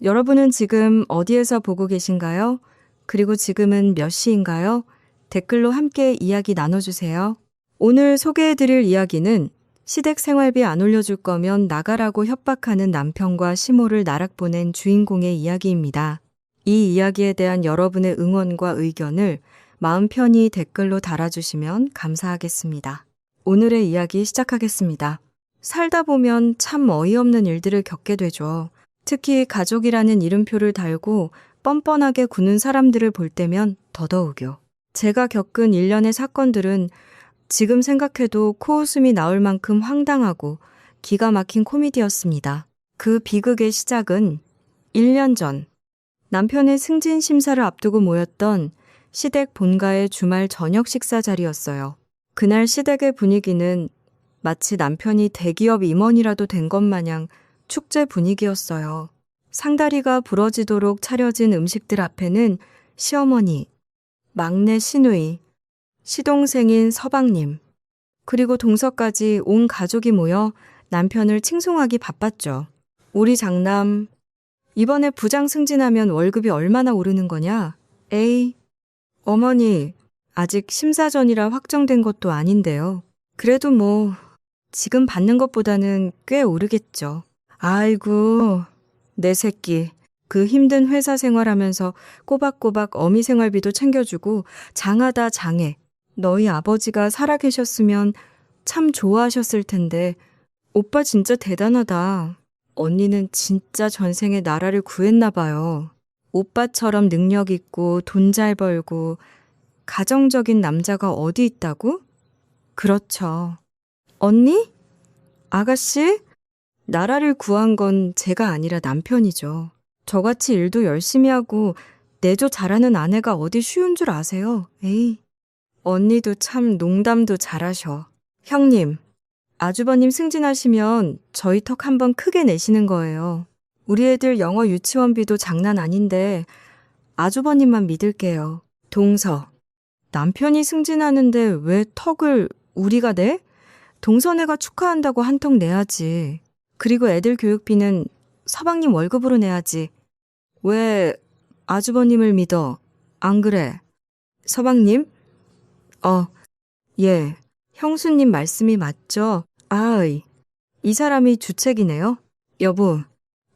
여러분은 지금 어디에서 보고 계신가요? 그리고 지금은 몇 시인가요? 댓글로 함께 이야기 나눠주세요. 오늘 소개해드릴 이야기는 시댁 생활비 안 올려줄 거면 나가라고 협박하는 남편과 시모를 나락 보낸 주인공의 이야기입니다. 이 이야기에 대한 여러분의 응원과 의견을 마음 편히 댓글로 달아주시면 감사하겠습니다. 오늘의 이야기 시작하겠습니다. 살다 보면 참 어이없는 일들을 겪게 되죠. 특히 가족이라는 이름표를 달고 뻔뻔하게 구는 사람들을 볼 때면 더더욱요. 제가 겪은 일련의 사건들은 지금 생각해도 코웃음이 나올 만큼 황당하고 기가 막힌 코미디였습니다. 그 비극의 시작은 1년 전 남편의 승진 심사를 앞두고 모였던 시댁 본가의 주말 저녁 식사 자리였어요. 그날 시댁의 분위기는 마치 남편이 대기업 임원이라도 된 것 마냥 축제 분위기였어요. 상다리가 부러지도록 차려진 음식들 앞에는 시어머니, 막내 시누이, 시동생인 서방님, 그리고 동서까지 온 가족이 모여 남편을 칭송하기 바빴죠. 우리 장남, 이번에 부장 승진하면 월급이 얼마나 오르는 거냐? 에이, 어머니, 아직 심사 전이라 확정된 것도 아닌데요. 그래도 뭐 지금 받는 것보다는 꽤 오르겠죠. 아이고, 내 새끼. 그 힘든 회사 생활하면서 꼬박꼬박 어미 생활비도 챙겨주고 장하다 장해. 너희 아버지가 살아계셨으면 참 좋아하셨을 텐데 오빠 진짜 대단하다. 언니는 진짜 전생에 나라를 구했나 봐요. 오빠처럼 능력 있고 돈 잘 벌고 가정적인 남자가 어디 있다고? 그렇죠. 언니? 아가씨? 나라를 구한 건 제가 아니라 남편이죠. 저같이 일도 열심히 하고 내조 잘하는 아내가 어디 쉬운 줄 아세요? 에이. 언니도 참 농담도 잘하셔. 형님, 아주버님 승진하시면 저희 턱 한번 크게 내시는 거예요. 우리 애들 영어 유치원비도 장난 아닌데 아주버님만 믿을게요. 동서, 남편이 승진하는데 왜 턱을 우리가 내? 동서네가 축하한다고 한 턱 내야지. 그리고 애들 교육비는 서방님 월급으로 내야지. 왜 아주버님을 믿어? 안 그래? 서방님? 예. 형수님 말씀이 맞죠? 아이, 이 사람이 주책이네요. 여보,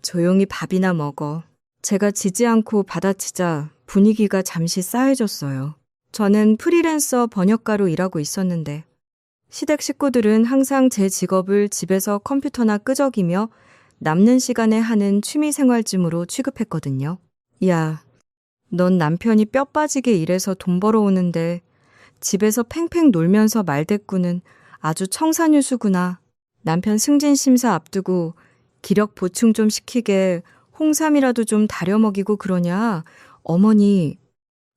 조용히 밥이나 먹어. 제가 지지 않고 받아치자 분위기가 잠시 싸해졌어요. 저는 프리랜서 번역가로 일하고 있었는데 시댁 식구들은 항상 제 직업을 집에서 컴퓨터나 끄적이며 남는 시간에 하는 취미생활쯤으로 취급했거든요. 야, 넌 남편이 뼈 빠지게 일해서 돈 벌어오는데 집에서 팽팽 놀면서 말대꾸는 아주 청산유수구나. 남편 승진 심사 앞두고 기력 보충 좀 시키게 홍삼이라도 좀 다려 먹이고 그러냐. 어머니,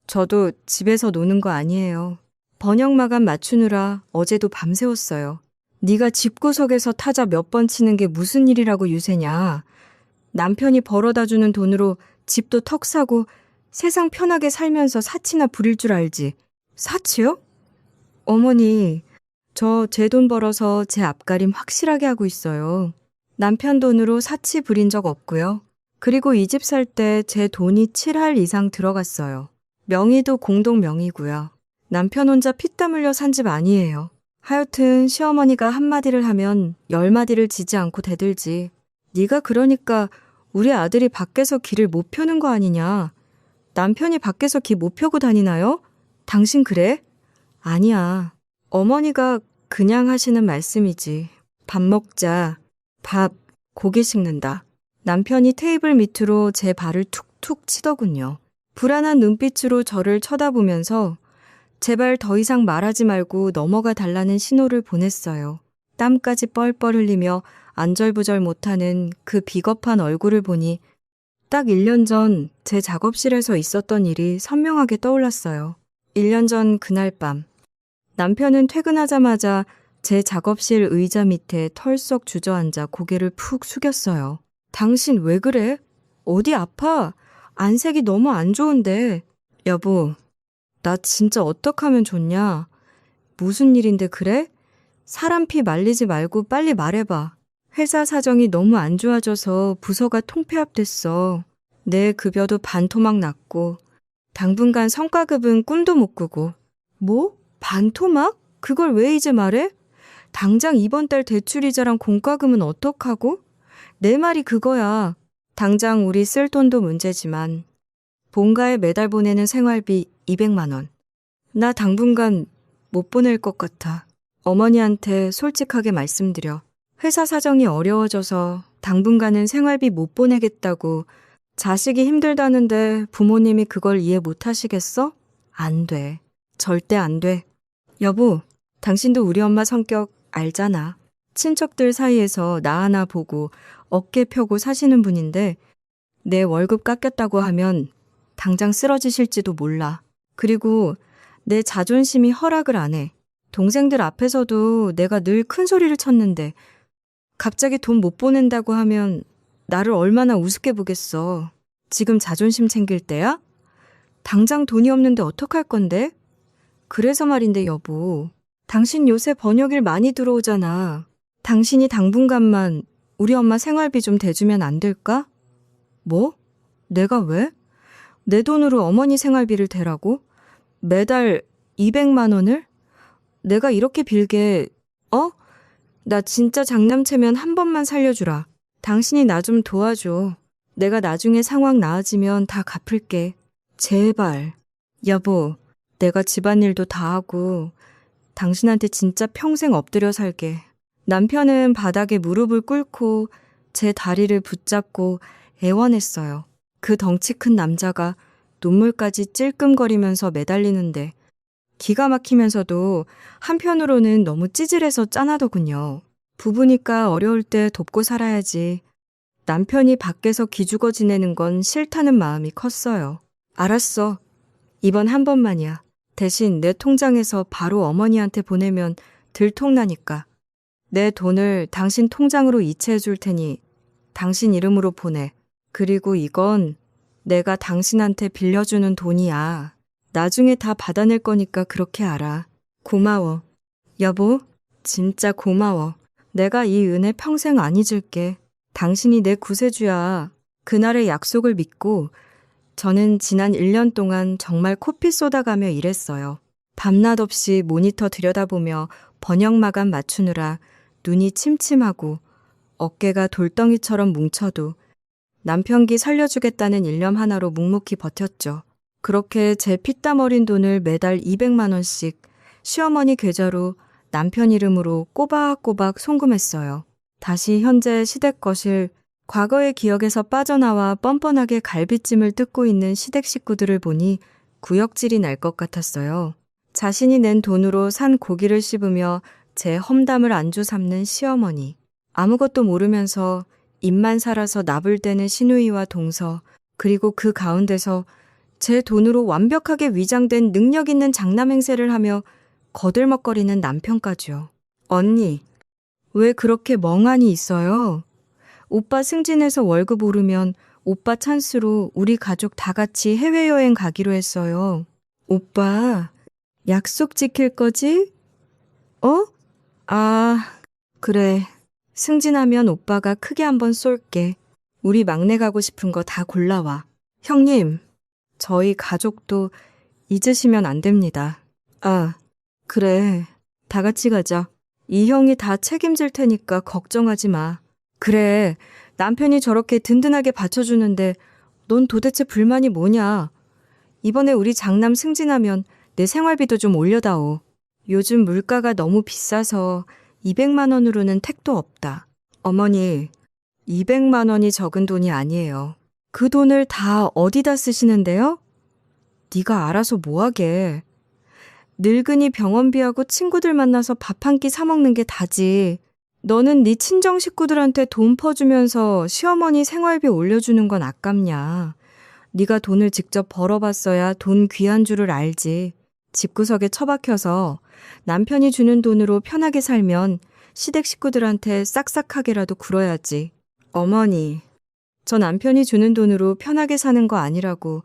저도 집에서 노는 거 아니에요. 번역 마감 맞추느라 어제도 밤새웠어요. 네가 집구석에서 타자 몇 번 치는 게 무슨 일이라고 유세냐. 남편이 벌어다 주는 돈으로 집도 턱 사고 세상 편하게 살면서 사치나 부릴 줄 알지. 사치요? 어머니, 저 제 돈 벌어서 제 앞가림 확실하게 하고 있어요. 남편 돈으로 사치 부린 적 없고요. 그리고 이 집 살 때 제 돈이 7할 이상 들어갔어요. 명의도 공동 명의고요. 남편 혼자 피땀 흘려 산 집 아니에요. 하여튼 시어머니가 한마디를 하면 10마디를 지지 않고 대들지. 네가 그러니까 우리 아들이 밖에서 길을 못 펴는 거 아니냐. 남편이 밖에서 기 못 펴고 다니나요? 당신 그래? 아니야. 어머니가 그냥 하시는 말씀이지. 밥 먹자. 밥, 고기 식는다. 남편이 테이블 밑으로 제 발을 툭툭 치더군요. 불안한 눈빛으로 저를 쳐다보면서 제발 더 이상 말하지 말고 넘어가 달라는 신호를 보냈어요. 땀까지 뻘뻘 흘리며 안절부절 못하는 그 비겁한 얼굴을 보니 딱 1년 전 제 작업실에서 있었던 일이 선명하게 떠올랐어요. 1년 전 그날 밤, 남편은 퇴근하자마자 제 작업실 의자 밑에 털썩 주저앉아 고개를 푹 숙였어요. 당신 왜 그래? 어디 아파? 안색이 너무 안 좋은데. 여보, 나 진짜 어떡하면 좋냐? 무슨 일인데 그래? 사람 피 말리지 말고 빨리 말해봐. 회사 사정이 너무 안 좋아져서 부서가 통폐합됐어. 내 급여도 반토막 났고 당분간 성과급은 꿈도 못 꾸고. 뭐? 반토막? 그걸 왜 이제 말해? 당장 이번 달 대출이자랑 공과금은 어떡하고? 내 말이 그거야. 당장 우리 쓸 돈도 문제지만 본가에 매달 보내는 생활비 200만 원. 나 당분간 못 보낼 것 같아. 어머니한테 솔직하게 말씀드려. 회사 사정이 어려워져서 당분간은 생활비 못 보내겠다고. 자식이 힘들다는데 부모님이 그걸 이해 못 하시겠어? 안 돼. 절대 안 돼. 여보, 당신도 우리 엄마 성격 알잖아. 친척들 사이에서 나 하나 보고 어깨 펴고 사시는 분인데 내 월급 깎였다고 하면 당장 쓰러지실지도 몰라. 그리고 내 자존심이 허락을 안 해. 동생들 앞에서도 내가 늘 큰 소리를 쳤는데 갑자기 돈 못 보낸다고 하면 나를 얼마나 우습게 보겠어. 지금 자존심 챙길 때야? 당장 돈이 없는데 어떡할 건데? 그래서 말인데 여보, 당신 요새 번역일 많이 들어오잖아. 당신이 당분간만 우리 엄마 생활비 좀 대주면 안 될까? 뭐? 내가 왜? 내 돈으로 어머니 생활비를 대라고? 매달 200만 원을? 내가 이렇게 빌게, 나 진짜 장남체면 한 번만 살려주라. 당신이 나 좀 도와줘. 내가 나중에 상황 나아지면 다 갚을게. 제발. 여보, 내가 집안일도 다 하고 당신한테 진짜 평생 엎드려 살게. 남편은 바닥에 무릎을 꿇고 제 다리를 붙잡고 애원했어요. 그 덩치 큰 남자가 눈물까지 찔끔거리면서 매달리는데 기가 막히면서도 한편으로는 너무 찌질해서 짠하더군요. 부부니까 어려울 때 돕고 살아야지. 남편이 밖에서 기죽어 지내는 건 싫다는 마음이 컸어요. 알았어. 이번 한 번만이야. 대신 내 통장에서 바로 어머니한테 보내면 들통나니까. 내 돈을 당신 통장으로 이체해 줄 테니 당신 이름으로 보내. 그리고 이건 내가 당신한테 빌려주는 돈이야. 나중에 다 받아낼 거니까 그렇게 알아. 고마워. 여보, 진짜 고마워. 내가 이 은혜 평생 안 잊을게. 당신이 내 구세주야. 그날의 약속을 믿고 저는 지난 1년 동안 정말 코피 쏟아가며 일했어요. 밤낮 없이 모니터 들여다보며 번역 마감 맞추느라 눈이 침침하고 어깨가 돌덩이처럼 뭉쳐도 남편기 살려주겠다는 일념 하나로 묵묵히 버텼죠. 그렇게 제 피땀 어린 돈을 매달 200만 원씩 시어머니 계좌로 남편 이름으로 꼬박꼬박 송금했어요. 다시 현재 시댁 거실, 과거의 기억에서 빠져나와 뻔뻔하게 갈비찜을 뜯고 있는 시댁 식구들을 보니 구역질이 날 것 같았어요. 자신이 낸 돈으로 산 고기를 씹으며 제 험담을 안주 삼는 시어머니. 아무것도 모르면서 입만 살아서 나불대는 시누이와 동서, 그리고 그 가운데서 제 돈으로 완벽하게 위장된 능력 있는 장남 행세를 하며 거들먹거리는 남편까지요. 언니, 왜 그렇게 멍하니 있어요? 오빠 승진해서 월급 오르면 오빠 찬스로 우리 가족 다 같이 해외여행 가기로 했어요. 오빠, 약속 지킬 거지? 그래. 승진하면 오빠가 크게 한번 쏠게. 우리 막내 가고 싶은 거 다 골라와. 형님, 저희 가족도 잊으시면 안 됩니다. 그래. 다 같이 가자. 이 형이 다 책임질 테니까 걱정하지 마. 그래. 남편이 저렇게 든든하게 받쳐주는데 넌 도대체 불만이 뭐냐? 이번에 우리 장남 승진하면 내 생활비도 좀 올려다오. 요즘 물가가 너무 비싸서 200만 원으로는 택도 없다. 어머니, 200만 원이 적은 돈이 아니에요. 그 돈을 다 어디다 쓰시는데요? 네가 알아서 뭐하게. 늙은이 병원비하고 친구들 만나서 밥 한 끼 사 먹는 게 다지. 너는 네 친정 식구들한테 돈 퍼주면서 시어머니 생활비 올려주는 건 아깝냐. 네가 돈을 직접 벌어봤어야 돈 귀한 줄을 알지. 집구석에 처박혀서 남편이 주는 돈으로 편하게 살면 시댁 식구들한테 싹싹하게라도 굴어야지. 어머니, 저 남편이 주는 돈으로 편하게 사는 거 아니라고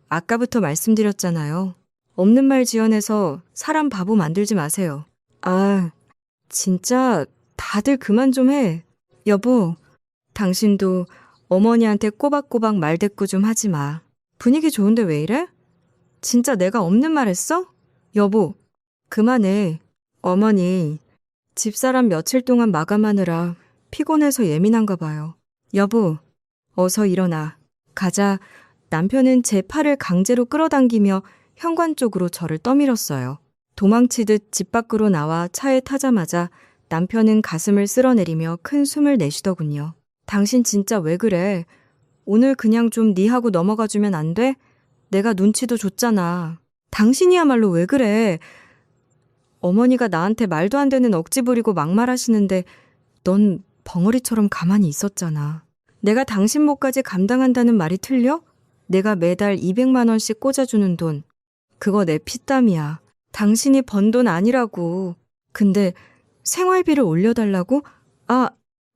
아까부터 말씀드렸잖아요. 없는 말 지어내서 사람 바보 만들지 마세요. 진짜 다들 그만 좀 해. 여보, 당신도 어머니한테 꼬박꼬박 말대꾸 좀 하지 마. 분위기 좋은데 왜 이래? 진짜 내가 없는 말 했어? 여보, 그만해. 어머니, 집사람 며칠 동안 마감하느라 피곤해서 예민한가 봐요. 여보, 어서 일어나. 가자. 남편은 제 팔을 강제로 끌어당기며 현관 쪽으로 저를 떠밀었어요. 도망치듯 집 밖으로 나와 차에 타자마자 남편은 가슴을 쓸어내리며 큰 숨을 내쉬더군요. 당신 진짜 왜 그래? 오늘 그냥 좀 니하고 넘어가주면 안 돼? 내가 눈치도 줬잖아. 당신이야말로 왜 그래? 어머니가 나한테 말도 안 되는 억지 부리고 막말하시는데 넌 벙어리처럼 가만히 있었잖아. 내가 당신 몫까지 감당한다는 말이 틀려? 내가 매달 200만 원씩 꽂아주는 돈. 그거 내 피땀이야. 당신이 번 돈 아니라고. 근데 생활비를 올려달라고? 아,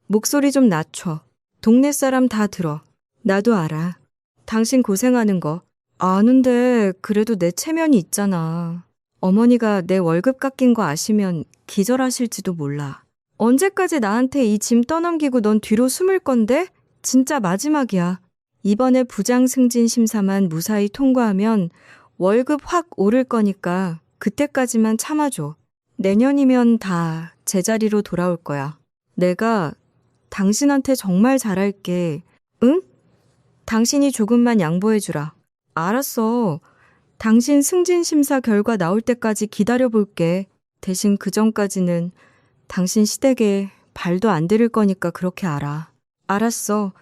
목소리 좀 낮춰. 동네 사람 다 들어. 나도 알아. 당신 고생하는 거. 아는데 그래도 내 체면이 있잖아. 어머니가 내 월급 깎인 거 아시면 기절하실지도 몰라. 언제까지 나한테 이 짐 떠넘기고 넌 뒤로 숨을 건데? 진짜 마지막이야. 이번에 부장 승진 심사만 무사히 통과하면 월급 확 오를 거니까 그때까지만 참아줘. 내년이면 다 제자리로 돌아올 거야. 내가 당신한테 정말 잘할게. 응? 당신이 조금만 양보해주라. 알았어. 당신 승진 심사 결과 나올 때까지 기다려볼게. 대신 그 전까지는 당신 시댁에 발도 안 들일 거니까 그렇게 알아. 알았어.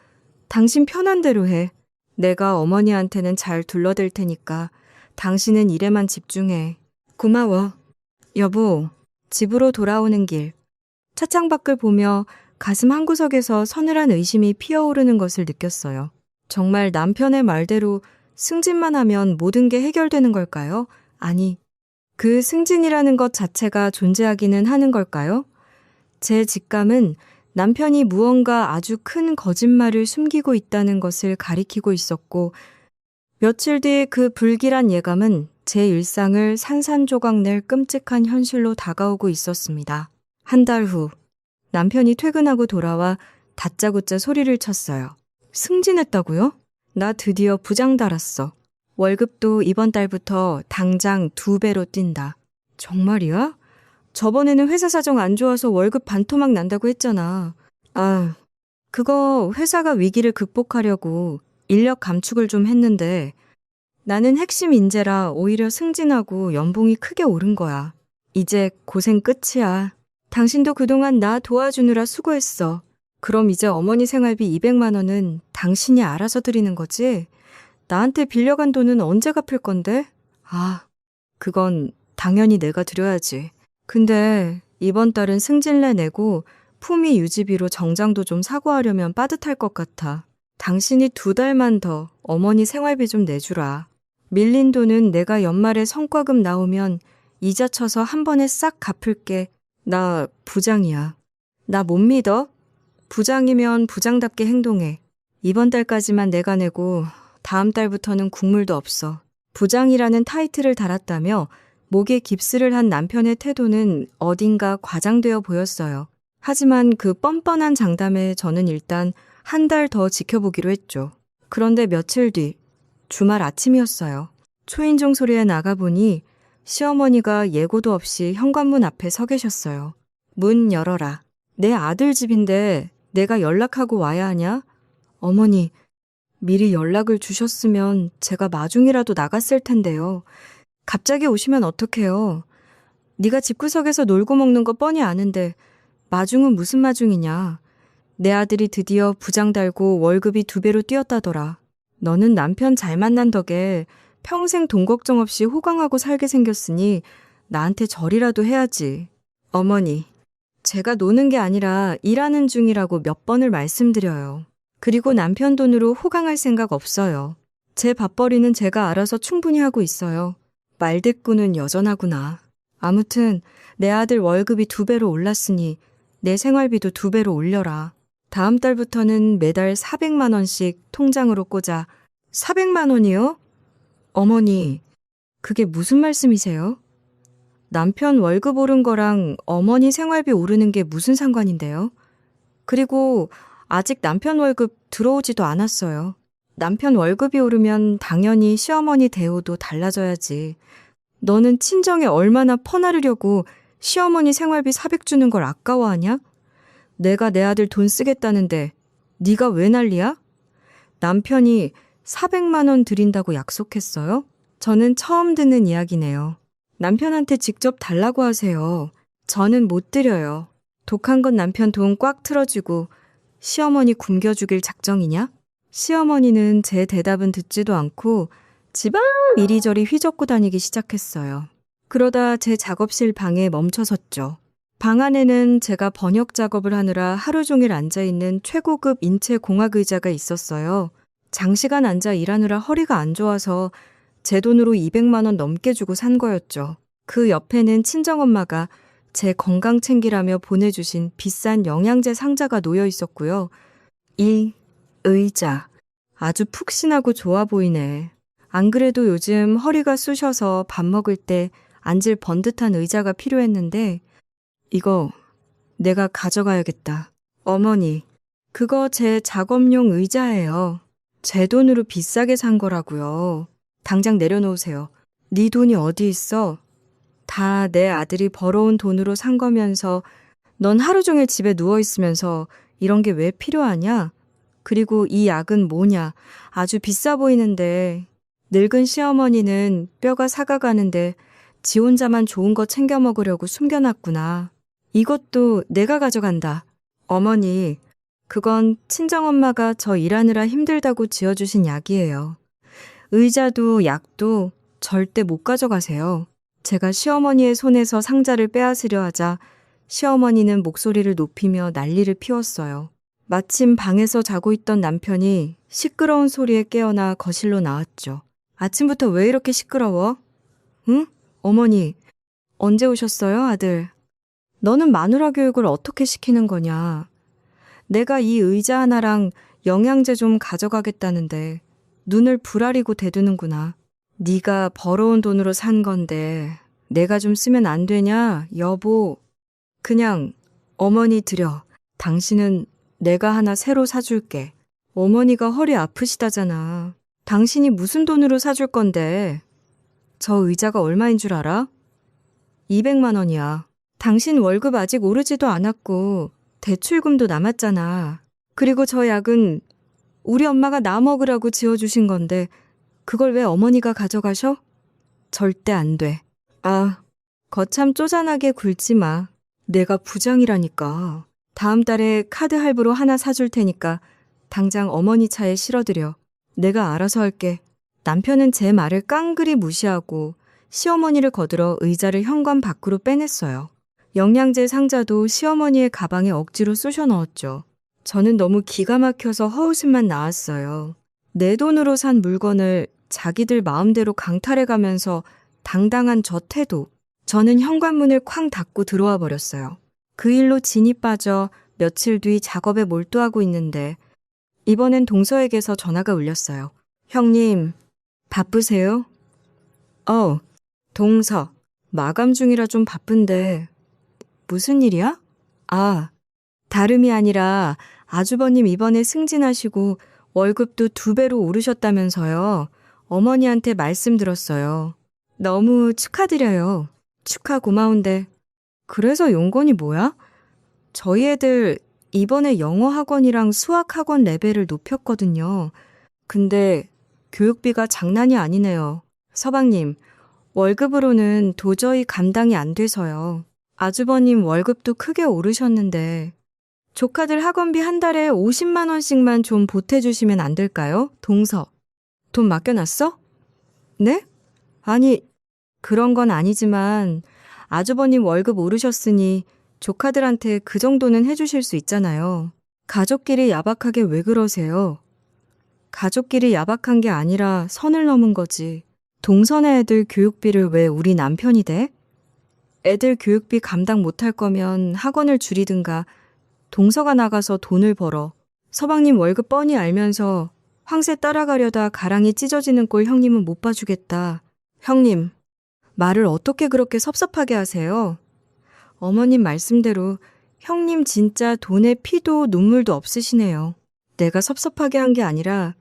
당신 편한 대로 해. 내가 어머니한테는 잘 둘러댈 테니까 당신은 일에만 집중해. 고마워. 여보, 집으로 돌아오는 길. 차창 밖을 보며 가슴 한구석에서 서늘한 의심이 피어오르는 것을 느꼈어요. 정말 남편의 말대로 승진만 하면 모든 게 해결되는 걸까요? 아니, 그 승진이라는 것 자체가 존재하기는 하는 걸까요? 제 직감은 남편이 무언가 아주 큰 거짓말을 숨기고 있다는 것을 가리키고 있었고, 며칠 뒤 그 불길한 예감은 제 일상을 산산조각낼 끔찍한 현실로 다가오고 있었습니다. 한 달 후, 남편이 퇴근하고 돌아와 다짜고짜 소리를 쳤어요. 승진했다고요? 나 드디어 부장 달았어. 월급도 이번 달부터 당장 2배로 뛴다. 정말이야? 저번에는 회사 사정 안 좋아서 월급 반토막 난다고 했잖아. 아, 그거 회사가 위기를 극복하려고 인력 감축을 좀 했는데 나는 핵심 인재라 오히려 승진하고 연봉이 크게 오른 거야. 이제 고생 끝이야. 당신도 그동안 나 도와주느라 수고했어. 그럼 이제 어머니 생활비 200만 원은 당신이 알아서 드리는 거지? 나한테 빌려간 돈은 언제 갚을 건데? 아, 그건 당연히 내가 드려야지. 근데 이번 달은 승진례 내고 품위 유지비로 정장도 좀 사고 하려면 빠듯할 것 같아. 당신이 2달만 더 어머니 생활비 좀 내주라. 밀린 돈은 내가 연말에 성과금 나오면 이자 쳐서 한 번에 싹 갚을게. 나 부장이야. 나 못 믿어? 부장이면 부장답게 행동해. 이번 달까지만 내가 내고 다음 달부터는 국물도 없어. 부장이라는 타이틀을 달았다며 목에 깁스를 한 남편의 태도는 어딘가 과장되어 보였어요. 하지만 그 뻔뻔한 장담에 저는 일단 한 달 더 지켜보기로 했죠. 그런데 며칠 뒤 주말 아침이었어요. 초인종 소리에 나가보니 시어머니가 예고도 없이 현관문 앞에 서 계셨어요. 문 열어라. 내 아들 집인데 내가 연락하고 와야 하냐? 어머니, 미리 연락을 주셨으면 제가 마중이라도 나갔을 텐데요. 갑자기 오시면 어떡해요? 네가 집구석에서 놀고 먹는 거 뻔히 아는데 마중은 무슨 마중이냐? 내 아들이 드디어 부장 달고 월급이 2배로 뛰었다더라. 너는 남편 잘 만난 덕에 평생 돈 걱정 없이 호강하고 살게 생겼으니 나한테 절이라도 해야지. 어머니, 제가 노는 게 아니라 일하는 중이라고 몇 번을 말씀드려요. 그리고 남편 돈으로 호강할 생각 없어요. 제 밥벌이는 제가 알아서 충분히 하고 있어요. 말대꾸는 여전하구나. 아무튼 내 아들 월급이 2배로 올랐으니 내 생활비도 2배로 올려라. 다음 달부터는 매달 400만 원씩 통장으로 꽂아. 400만 원이요? 어머니, 그게 무슨 말씀이세요? 남편 월급 오른 거랑 어머니 생활비 오르는 게 무슨 상관인데요? 그리고 아직 남편 월급 들어오지도 않았어요. 남편 월급이 오르면 당연히 시어머니 대우도 달라져야지. 너는 친정에 얼마나 퍼나르려고 시어머니 생활비 400 주는 걸 아까워하냐? 내가 내 아들 돈 쓰겠다는데 네가 왜 난리야? 남편이 400만 원 드린다고 약속했어요? 저는 처음 듣는 이야기네요. 남편한테 직접 달라고 하세요. 저는 못 드려요. 독한 건 남편 돈 꽉 틀어주고 시어머니 굶겨주길 작정이냐? 시어머니는 제 대답은 듣지도 않고 집안 이리저리 휘젓고 다니기 시작했어요. 그러다 제 작업실 방에 멈춰섰죠. 방 안에는 제가 번역 작업을 하느라 하루 종일 앉아있는 최고급 인체 공학 의자가 있었어요. 장시간 앉아 일하느라 허리가 안 좋아서 제 돈으로 200만 원 넘게 주고 산 거였죠. 그 옆에는 친정엄마가 제 건강 챙기라며 보내주신 비싼 영양제 상자가 놓여 있었고요. 이 의자 아주 푹신하고 좋아 보이네. 안 그래도 요즘 허리가 쑤셔서 밥 먹을 때 앉을 번듯한 의자가 필요했는데 이거 내가 가져가야겠다. 어머니, 그거 제 작업용 의자예요. 제 돈으로 비싸게 산 거라고요. 당장 내려놓으세요. 네 돈이 어디 있어? 다 내 아들이 벌어온 돈으로 산 거면서 넌 하루 종일 집에 누워있으면서 이런 게 왜 필요하냐? 그리고 이 약은 뭐냐? 아주 비싸 보이는데 늙은 시어머니는 뼈가 사가가는데 지 혼자만 좋은 거 챙겨 먹으려고 숨겨놨구나. 이것도 내가 가져간다. 어머니, 그건 친정엄마가 저 일하느라 힘들다고 지어주신 약이에요. 의자도 약도 절대 못 가져가세요. 제가 시어머니의 손에서 상자를 빼앗으려 하자 시어머니는 목소리를 높이며 난리를 피웠어요. 마침 방에서 자고 있던 남편이 시끄러운 소리에 깨어나 거실로 나왔죠. 아침부터 왜 이렇게 시끄러워? 응? 어머니, 언제 오셨어요, 아들? 너는 마누라 교육을 어떻게 시키는 거냐? 내가 이 의자 하나랑 영양제 좀 가져가겠다는데 눈을 부라리고 대드는구나. 네가 벌어온 돈으로 산 건데 내가 좀 쓰면 안 되냐, 여보? 그냥 어머니 드려. 당신은 내가 하나 새로 사줄게. 어머니가 허리 아프시다잖아. 당신이 무슨 돈으로 사줄 건데? 저 의자가 얼마인 줄 알아? 200만 원이야. 당신 월급 아직 오르지도 않았고 대출금도 남았잖아. 그리고 저 약은 우리 엄마가 나 먹으라고 지어주신 건데 그걸 왜 어머니가 가져가셔? 절대 안 돼. 아, 거참 쪼잔하게 굴지 마. 내가 부장이라니까. 다음 달에 카드 할부로 하나 사줄 테니까 당장 어머니 차에 실어드려. 내가 알아서 할게. 남편은 제 말을 깡그리 무시하고 시어머니를 거들어 의자를 현관 밖으로 빼냈어요. 영양제 상자도 시어머니의 가방에 억지로 쑤셔 넣었죠. 저는 너무 기가 막혀서 허웃음만 나왔어요. 내 돈으로 산 물건을 자기들 마음대로 강탈해가면서 당당한 저 태도. 저는 현관문을 쾅 닫고 들어와 버렸어요. 그 일로 진이 빠져 며칠 뒤 작업에 몰두하고 있는데 이번엔 동서에게서 전화가 울렸어요. 형님, 바쁘세요? 동서. 마감 중이라 좀 바쁜데 무슨 일이야? 아, 다름이 아니라 아주버님 이번에 승진하시고 월급도 2배로 오르셨다면서요. 어머니한테 말씀 들었어요. 너무 축하드려요. 축하 고마운데. 그래서 용건이 뭐야? 저희 애들 이번에 영어 학원이랑 수학 학원 레벨을 높였거든요. 근데 교육비가 장난이 아니네요. 서방님, 월급으로는 도저히 감당이 안 돼서요. 아주버님 월급도 크게 오르셨는데 조카들 학원비 한 달에 50만 원씩만 좀 보태주시면 안 될까요? 동서. 돈 맡겨놨어? 네? 아니, 그런 건 아니지만 아주버님 월급 오르셨으니 조카들한테 그 정도는 해주실 수 있잖아요. 가족끼리 야박하게 왜 그러세요? 가족끼리 야박한 게 아니라 선을 넘은 거지. 동선의 애들 교육비를 왜 우리 남편이 대? 애들 교육비 감당 못할 거면 학원을 줄이든가 동서가 나가서 돈을 벌어. 서방님 월급 뻔히 알면서 황새 따라가려다 가랑이 찢어지는 꼴 형님은 못 봐주겠다. 형님, 말을 어떻게 그렇게 섭섭하게 하세요? 어머님 말씀대로 형님 진짜 돈에 피도 눈물도 없으시네요. 내가 섭섭하게 한 게 아니라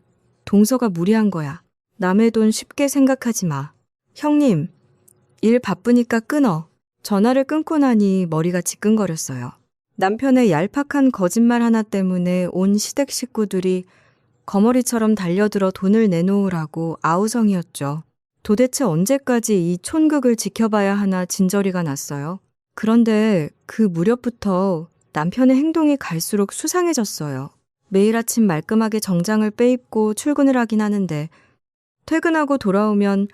동서가 무리한 거야. 남의 돈 쉽게 생각하지 마. 형님, 일 바쁘니까 끊어. 전화를 끊고 나니 머리가 지끈거렸어요. 남편의 얄팍한 거짓말 하나 때문에 온 시댁 식구들이 거머리처럼 달려들어 돈을 내놓으라고 아우성이었죠. 도대체 언제까지 이 촌극을 지켜봐야 하나 진저리가 났어요. 그런데 그 무렵부터 남편의 행동이 갈수록 수상해졌어요. 매일 아침 말끔하게 정장을 빼입고 출근을 하긴 하는데 퇴근하고 돌아오면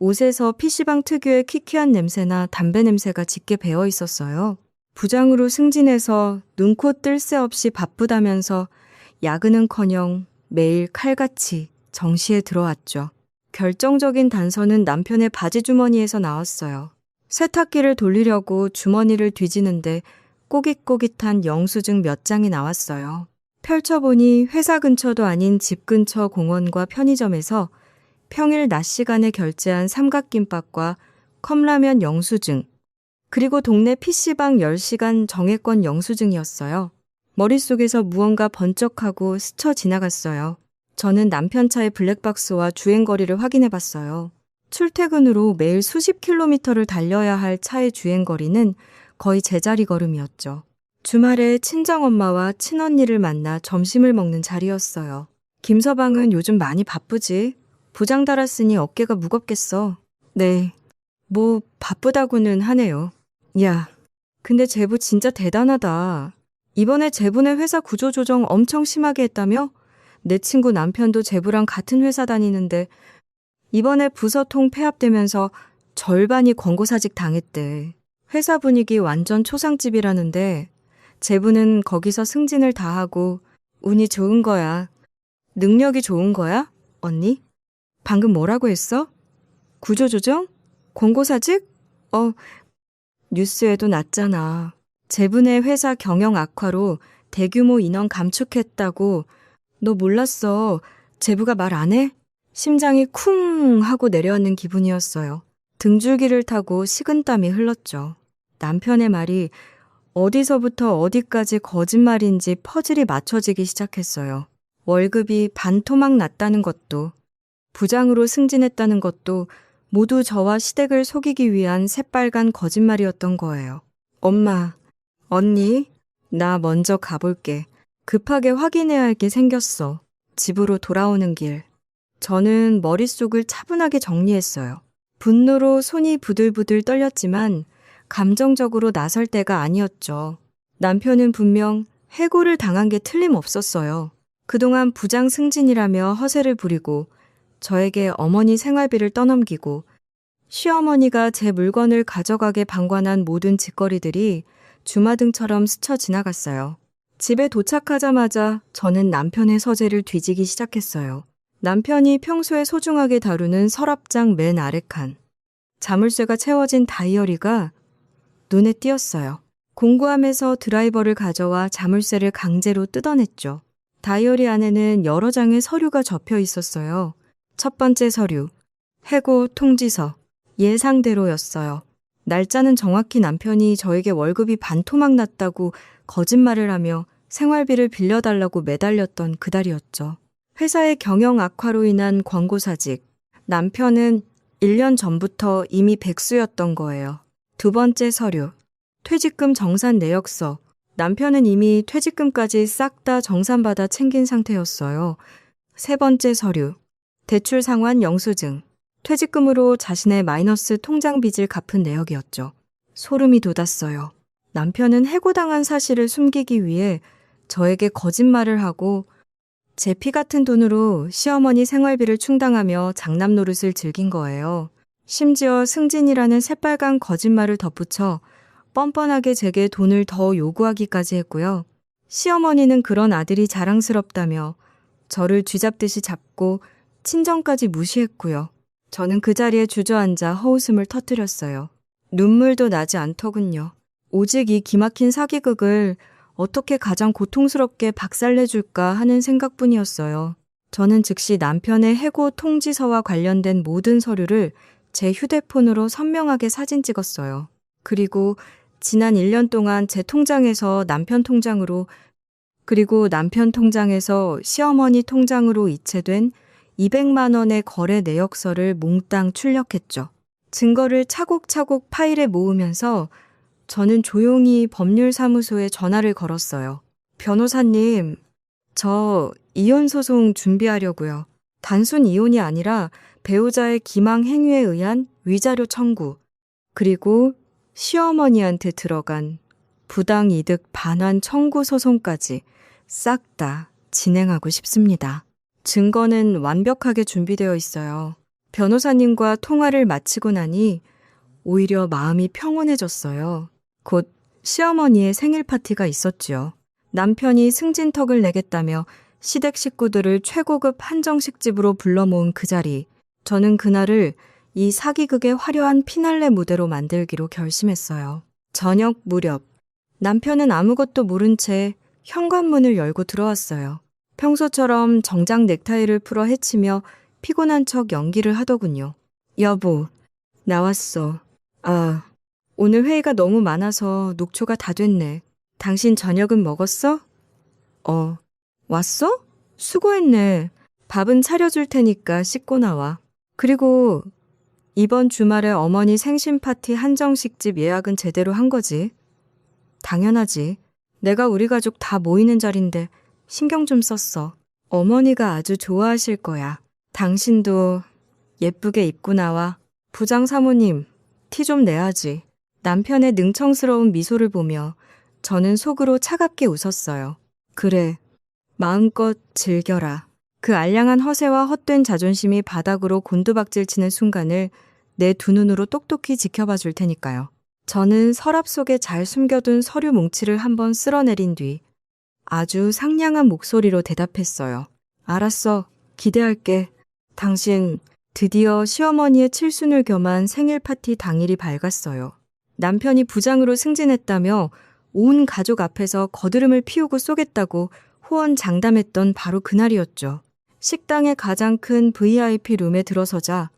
옷에서 PC방 특유의 퀴퀴한 냄새나 담배 냄새가 짙게 배어 있었어요. 부장으로 승진해서 눈코 뜰 새 없이 바쁘다면서 야근은커녕 매일 칼같이 정시에 들어왔죠. 결정적인 단서는 남편의 바지 주머니에서 나왔어요. 세탁기를 돌리려고 주머니를 뒤지는데 꼬깃꼬깃한 영수증 몇 장이 나왔어요. 펼쳐보니 회사 근처도 아닌 집 근처 공원과 편의점에서 평일 낮 시간에 결제한 삼각김밥과 컵라면 영수증, 그리고 동네 PC방 10시간 정액권 영수증이었어요. 머릿속에서 무언가 번쩍하고 스쳐 지나갔어요. 저는 남편 차의 블랙박스와 주행거리를 확인해봤어요. 출퇴근으로 매일 수십 킬로미터를 달려야 할 차의 주행거리는 거의 제자리 걸음이었죠. 주말에 친정엄마와 친언니를 만나 점심을 먹는 자리였어요. 김서방은 요즘 많이 바쁘지? 부장 달았으니 어깨가 무겁겠어. 네, 뭐 바쁘다고는 하네요. 야, 근데 제부 진짜 대단하다. 이번에 제부네 회사 구조조정 엄청 심하게 했다며? 내 친구 남편도 제부랑 같은 회사 다니는데 이번에 부서통 폐합되면서 절반이 권고사직 당했대. 회사 분위기 완전 초상집이라는데 제부는 거기서 승진을 다 하고 운이 좋은 거야. 능력이 좋은 거야? 언니? 방금 뭐라고 했어? 구조조정? 권고사직? 뉴스에도 났잖아. 제부네 회사 경영 악화로 대규모 인원 감축했다고. 너 몰랐어. 제부가 말 안 해? 심장이 쿵 하고 내려앉는 기분이었어요. 등줄기를 타고 식은땀이 흘렀죠. 남편의 말이 어디서부터 어디까지 거짓말인지 퍼즐이 맞춰지기 시작했어요. 월급이 반토막 났다는 것도, 부장으로 승진했다는 것도 모두 저와 시댁을 속이기 위한 새빨간 거짓말이었던 거예요. 엄마, 언니, 나 먼저 가볼게. 급하게 확인해야 할 게 생겼어. 집으로 돌아오는 길. 저는 머릿속을 차분하게 정리했어요. 분노로 손이 부들부들 떨렸지만 감정적으로 나설 때가 아니었죠. 남편은 분명 해고를 당한 게 틀림없었어요. 그동안 부장 승진이라며 허세를 부리고 저에게 어머니 생활비를 떠넘기고 시어머니가 제 물건을 가져가게 방관한 모든 짓거리들이 주마등처럼 스쳐 지나갔어요. 집에 도착하자마자 저는 남편의 서재를 뒤지기 시작했어요. 남편이 평소에 소중하게 다루는 서랍장 맨 아래 칸. 자물쇠가 채워진 다이어리가 눈에 띄었어요. 공구함에서 드라이버를 가져와 자물쇠를 강제로 뜯어냈죠. 다이어리 안에는 여러 장의 서류가 접혀 있었어요. 첫 번째 서류, 해고 통지서. 예상대로였어요. 날짜는 정확히 남편이 저에게 월급이 반토막 났다고 거짓말을 하며 생활비를 빌려달라고 매달렸던 그달이었죠. 회사의 경영 악화로 인한 권고사직. 남편은 1년 전부터 이미 백수였던 거예요. 두 번째 서류, 퇴직금 정산 내역서. 남편은 이미 퇴직금까지 싹 다 정산받아 챙긴 상태였어요. 세 번째 서류, 대출 상환 영수증. 퇴직금으로 자신의 마이너스 통장 빚을 갚은 내역이었죠. 소름이 돋았어요. 남편은 해고당한 사실을 숨기기 위해 저에게 거짓말을 하고 제 피 같은 돈으로 시어머니 생활비를 충당하며 장남 노릇을 즐긴 거예요. 심지어 승진이라는 새빨간 거짓말을 덧붙여 뻔뻔하게 제게 돈을 더 요구하기까지 했고요. 시어머니는 그런 아들이 자랑스럽다며 저를 쥐잡듯이 잡고 친정까지 무시했고요. 저는 그 자리에 주저앉아 허웃음을 터뜨렸어요. 눈물도 나지 않더군요. 오직 이 기막힌 사기극을 어떻게 가장 고통스럽게 박살내줄까 하는 생각뿐이었어요. 저는 즉시 남편의 해고 통지서와 관련된 모든 서류를 제 휴대폰으로 선명하게 사진 찍었어요. 그리고 지난 1년 동안 제 통장에서 남편 통장으로 그리고 남편 통장에서 시어머니 통장으로 이체된 200만 원의 거래 내역서를 몽땅 출력했죠. 증거를 차곡차곡 파일에 모으면서 저는 조용히 법률사무소에 전화를 걸었어요. 변호사님, 저 이혼 소송 준비하려고요. 단순 이혼이 아니라 배우자의 기망 행위에 의한 위자료 청구, 그리고 시어머니한테 들어간 부당이득 반환 청구 소송까지 싹 다 진행하고 싶습니다. 증거는 완벽하게 준비되어 있어요. 변호사님과 통화를 마치고 나니 오히려 마음이 평온해졌어요. 곧 시어머니의 생일 파티가 있었지요. 남편이 승진턱을 내겠다며 시댁 식구들을 최고급 한정식 집으로 불러 모은 그 자리, 저는 그날을 이 사기극의 화려한 피날레 무대로 만들기로 결심했어요. 저녁 무렵, 남편은 아무것도 모른 채 현관문을 열고 들어왔어요. 평소처럼 정장 넥타이를 풀어 헤치며 피곤한 척 연기를 하더군요. 여보, 나왔어. 아, 오늘 회의가 너무 많아서 녹초가 다 됐네. 당신 저녁은 먹었어? 왔어? 수고했네. 밥은 차려줄 테니까 씻고 나와. 그리고 이번 주말에 어머니 생신 파티 한정식집 예약은 제대로 한 거지? 당연하지. 내가 우리 가족 다 모이는 자리인데 신경 좀 썼어. 어머니가 아주 좋아하실 거야. 당신도 예쁘게 입고 나와. 부장 사모님, 티 좀 내야지. 남편의 능청스러운 미소를 보며 저는 속으로 차갑게 웃었어요. 그래, 마음껏 즐겨라. 그 알량한 허세와 헛된 자존심이 바닥으로 곤두박질 치는 순간을 내 두 눈으로 똑똑히 지켜봐 줄 테니까요. 저는 서랍 속에 잘 숨겨둔 서류 뭉치를 한번 쓸어내린 뒤 아주 상냥한 목소리로 대답했어요. 알았어, 기대할게. 당신 드디어 시어머니의 칠순을 겸한 생일 파티 당일이 밝았어요. 남편이 부장으로 승진했다며 온 가족 앞에서 거드름을 피우고 쏘겠다고 호언장담했던 바로 그날이었죠. 식당의 가장 큰 VIP 룸에 들어서자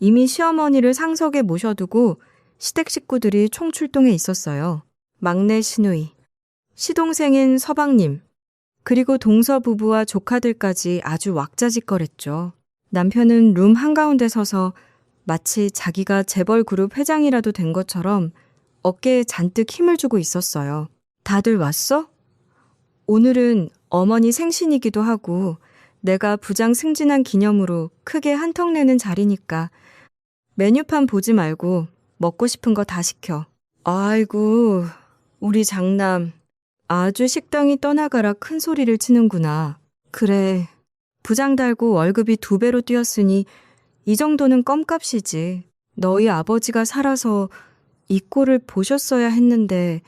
이미 시어머니를 상석에 모셔두고 시댁 식구들이 총출동해 있었어요. 막내 시누이, 시동생인 서방님, 그리고 동서 부부와 조카들까지 아주 왁자지껄했죠. 남편은 룸 한가운데 서서 마치 자기가 재벌 그룹 회장이라도 된 것처럼 어깨에 잔뜩 힘을 주고 있었어요. 다들 왔어? 오늘은 어머니 생신이기도 하고 내가 부장 승진한 기념으로 크게 한턱 내는 자리니까 메뉴판 보지 말고 먹고 싶은 거 다 시켜. 아이고, 우리 장남 아주 식당이 떠나가라 큰 소리를 치는구나. 그래, 부장 달고 월급이 2배로 뛰었으니 이 정도는 껌값이지. 너희 아버지가 살아서 이 꼴을 보셨어야 했는데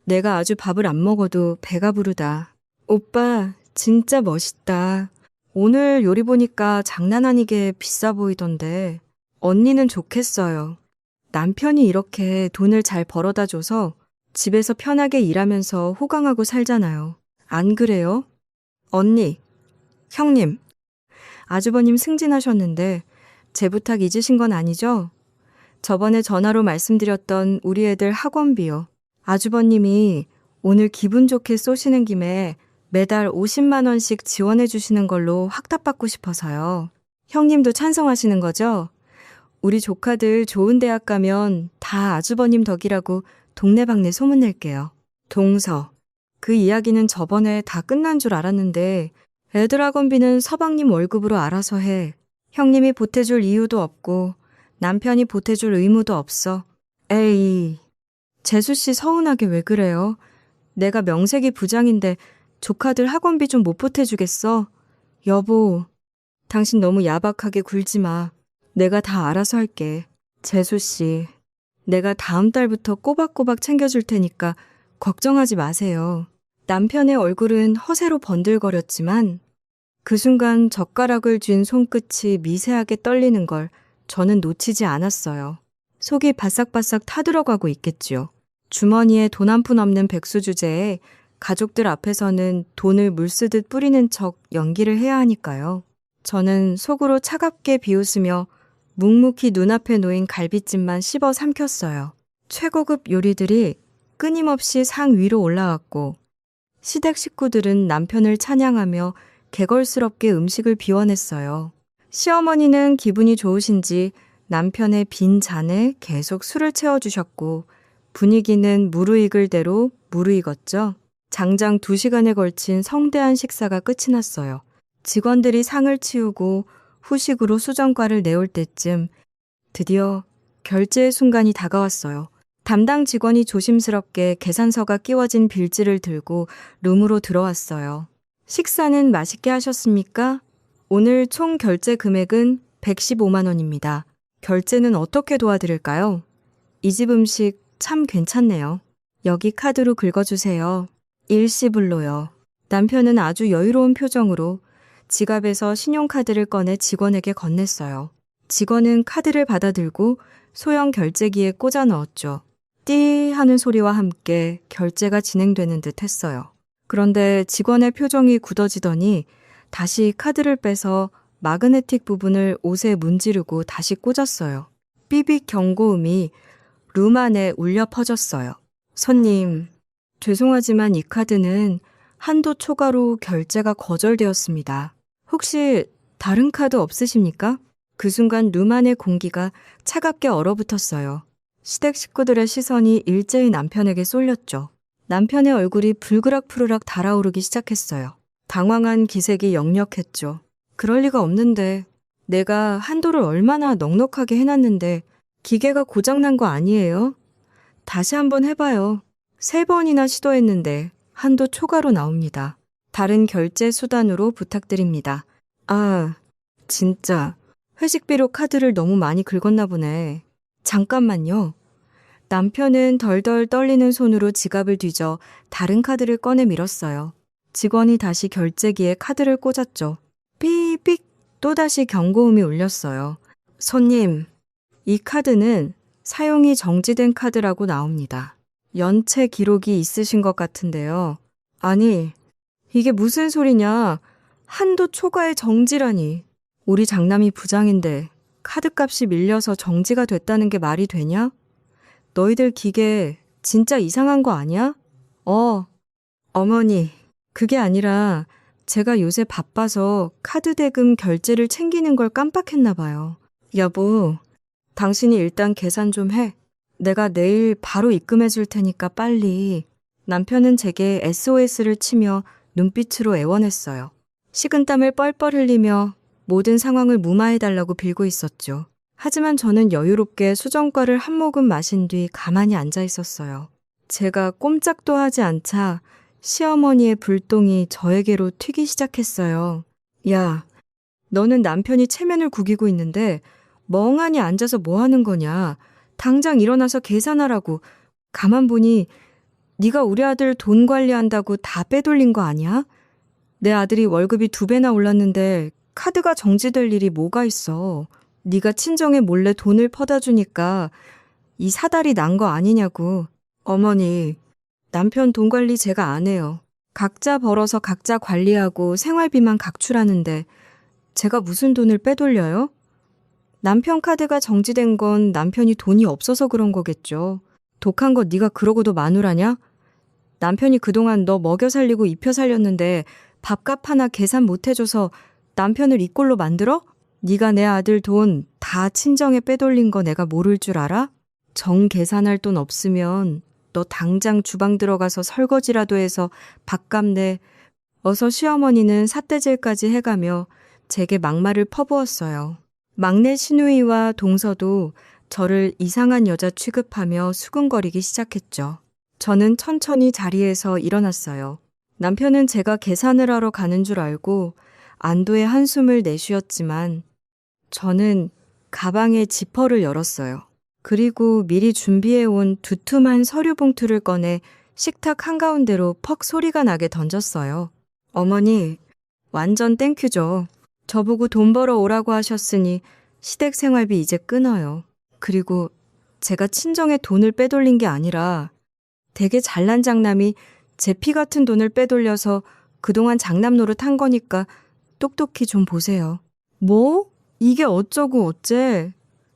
내가 아주 밥을 안 먹어도 배가 부르다. 오빠 진짜 멋있다. 오늘 요리 보니까 장난 아니게 비싸 보이던데 언니는 좋겠어요. 남편이 이렇게 돈을 잘 벌어다 줘서 집에서 편하게 일하면서 호강하고 살잖아요. 안 그래요? 언니, 형님, 아주버님 승진하셨는데 제 부탁 잊으신 건 아니죠? 저번에 전화로 말씀드렸던 우리 애들 학원비요. 아주버님이 오늘 기분 좋게 쏘시는 김에 매달 50만 원씩 지원해 주시는 걸로 확답받고 싶어서요. 형님도 찬성하시는 거죠? 우리 조카들 좋은 대학 가면 다 아주버님 덕이라고 동네방네 소문낼게요. 동서, 그 이야기는 저번에 다 끝난 줄 알았는데 애들 학원비는 서방님 월급으로 알아서 해. 형님이 보태줄 이유도 없고 남편이 보태줄 의무도 없어. 에이, 재수씨 서운하게 왜 그래요? 내가 명색이 부장인데 조카들 학원비 좀 못 보태주겠어? 여보, 당신 너무 야박하게 굴지 마. 내가 다 알아서 할게. 재수씨, 내가 다음 달부터 꼬박꼬박 챙겨줄 테니까 걱정하지 마세요. 남편의 얼굴은 허세로 번들거렸지만 그 순간 젓가락을 쥔 손끝이 미세하게 떨리는 걸 저는 놓치지 않았어요. 속이 바싹바싹 타들어가고 있겠지요. 주머니에 돈 한 푼 없는 백수 주제에 가족들 앞에서는 돈을 물쓰듯 뿌리는 척 연기를 해야 하니까요. 저는 속으로 차갑게 비웃으며 묵묵히 눈앞에 놓인 갈비찜만 씹어 삼켰어요. 최고급 요리들이 끊임없이 상 위로 올라왔고 시댁 식구들은 남편을 찬양하며 개걸스럽게 음식을 비워냈어요. 시어머니는 기분이 좋으신지 남편의 빈 잔에 계속 술을 채워주셨고 분위기는 무르익을 대로 무르익었죠. 장장 2시간에 걸친 성대한 식사가 끝이 났어요. 직원들이 상을 치우고 후식으로 수정과를 내올 때쯤 드디어 결제의 순간이 다가왔어요. 담당 직원이 조심스럽게 계산서가 끼워진 빌지를 들고 룸으로 들어왔어요. 식사는 맛있게 하셨습니까? 오늘 총 결제 금액은 115만 원입니다. 결제는 어떻게 도와드릴까요? 이 집 음식 참 괜찮네요. 여기 카드로 긁어주세요. 일시불로요. 남편은 아주 여유로운 표정으로 지갑에서 신용카드를 꺼내 직원에게 건넸어요. 직원은 카드를 받아들고 소형 결제기에 꽂아 넣었죠. 띠 하는 소리와 함께 결제가 진행되는 듯 했어요. 그런데 직원의 표정이 굳어지더니 다시 카드를 빼서 마그네틱 부분을 옷에 문지르고 다시 꽂았어요. 삐빅 경고음이 룸 안에 울려 퍼졌어요. 손님, 죄송하지만 이 카드는 한도 초과로 결제가 거절되었습니다. 혹시 다른 카드 없으십니까? 그 순간 룸 안의 공기가 차갑게 얼어붙었어요. 시댁 식구들의 시선이 일제히 남편에게 쏠렸죠. 남편의 얼굴이 불그락푸르락 달아오르기 시작했어요. 당황한 기색이 역력했죠. 그럴 리가 없는데 내가 한도를 얼마나 넉넉하게 해놨는데 기계가 고장난 거 아니에요? 다시 한번 해봐요. 3번이나 시도했는데 한도 초과로 나옵니다. 다른 결제 수단으로 부탁드립니다. 아, 진짜 회식비로 카드를 너무 많이 긁었나 보네. 잠깐만요. 남편은 덜덜 떨리는 손으로 지갑을 뒤져 다른 카드를 꺼내 밀었어요. 직원이 다시 결제기에 카드를 꽂았죠. 삐삐 또다시 경고음이 울렸어요. 손님, 이 카드는 사용이 정지된 카드라고 나옵니다. 연체 기록이 있으신 것 같은데요. 아니, 이게 무슨 소리냐. 한도 초과의 정지라니. 우리 장남이 부장인데 카드값이 밀려서 정지가 됐다는 게 말이 되냐? 너희들 기계 진짜 이상한 거 아니야? 어머니, 그게 아니라 제가 요새 바빠서 카드 대금 결제를 챙기는 걸 깜빡했나 봐요. 여보, 당신이 일단 계산 좀 해. 내가 내일 바로 입금해 줄 테니까 빨리. 남편은 제게 SOS를 치며 눈빛으로 애원했어요. 식은땀을 뻘뻘 흘리며 모든 상황을 무마해달라고 빌고 있었죠. 하지만 저는 여유롭게 수정과를 한 모금 마신 뒤 가만히 앉아 있었어요. 제가 꼼짝도 하지 않자 시어머니의 불똥이 저에게로 튀기 시작했어요. 야, 너는 남편이 체면을 구기고 있는데 멍하니 앉아서 뭐 하는 거냐. 당장 일어나서 계산하라고. 가만 보니 네가 우리 아들 돈 관리한다고 다 빼돌린 거 아니야? 내 아들이 월급이 2배나 올랐는데 카드가 정지될 일이 뭐가 있어. 네가 친정에 몰래 돈을 퍼다 주니까 이 사달이 난 거 아니냐고. 어머니, 남편 돈 관리 제가 안 해요. 각자 벌어서 각자 관리하고 생활비만 각출하는데 제가 무슨 돈을 빼돌려요? 남편 카드가 정지된 건 남편이 돈이 없어서 그런 거겠죠. 독한 거 네가 그러고도 마누라냐? 남편이 그동안 너 먹여 살리고 입혀 살렸는데 밥값 하나 계산 못 해줘서 남편을 이 꼴로 만들어? 네가 내 아들 돈 다 친정에 빼돌린 거 내가 모를 줄 알아? 정 계산할 돈 없으면 너 당장 주방 들어가서 설거지라도 해서 밥값 내. 어서 시어머니는 삿대질까지 해가며 제게 막말을 퍼부었어요. 막내 시누이와 동서도 저를 이상한 여자 취급하며 수근거리기 시작했죠. 저는 천천히 자리에서 일어났어요. 남편은 제가 계산을 하러 가는 줄 알고 안도의 한숨을 내쉬었지만 저는 가방의 지퍼를 열었어요. 그리고 미리 준비해온 두툼한 서류 봉투를 꺼내 식탁 한가운데로 퍽 소리가 나게 던졌어요. 어머니, 완전 땡큐죠. 저보고 돈 벌어 오라고 하셨으니 시댁 생활비 이제 끊어요. 그리고 제가 친정에 돈을 빼돌린 게 아니라 되게 잘난 장남이 제 피 같은 돈을 빼돌려서 그동안 장남 노릇 한 거니까 똑똑히 좀 보세요. 뭐? 이게 어쩌고 어째?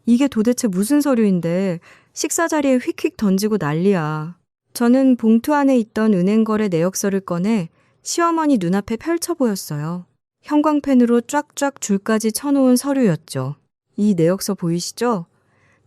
이게 도대체 무슨 서류인데 식사 자리에 휙휙 던지고 난리야. 저는 봉투 안에 있던 은행거래 내역서를 꺼내 시어머니 눈앞에 펼쳐 보였어요. 형광펜으로 쫙쫙 줄까지 쳐놓은 서류였죠. 이 내역서 보이시죠?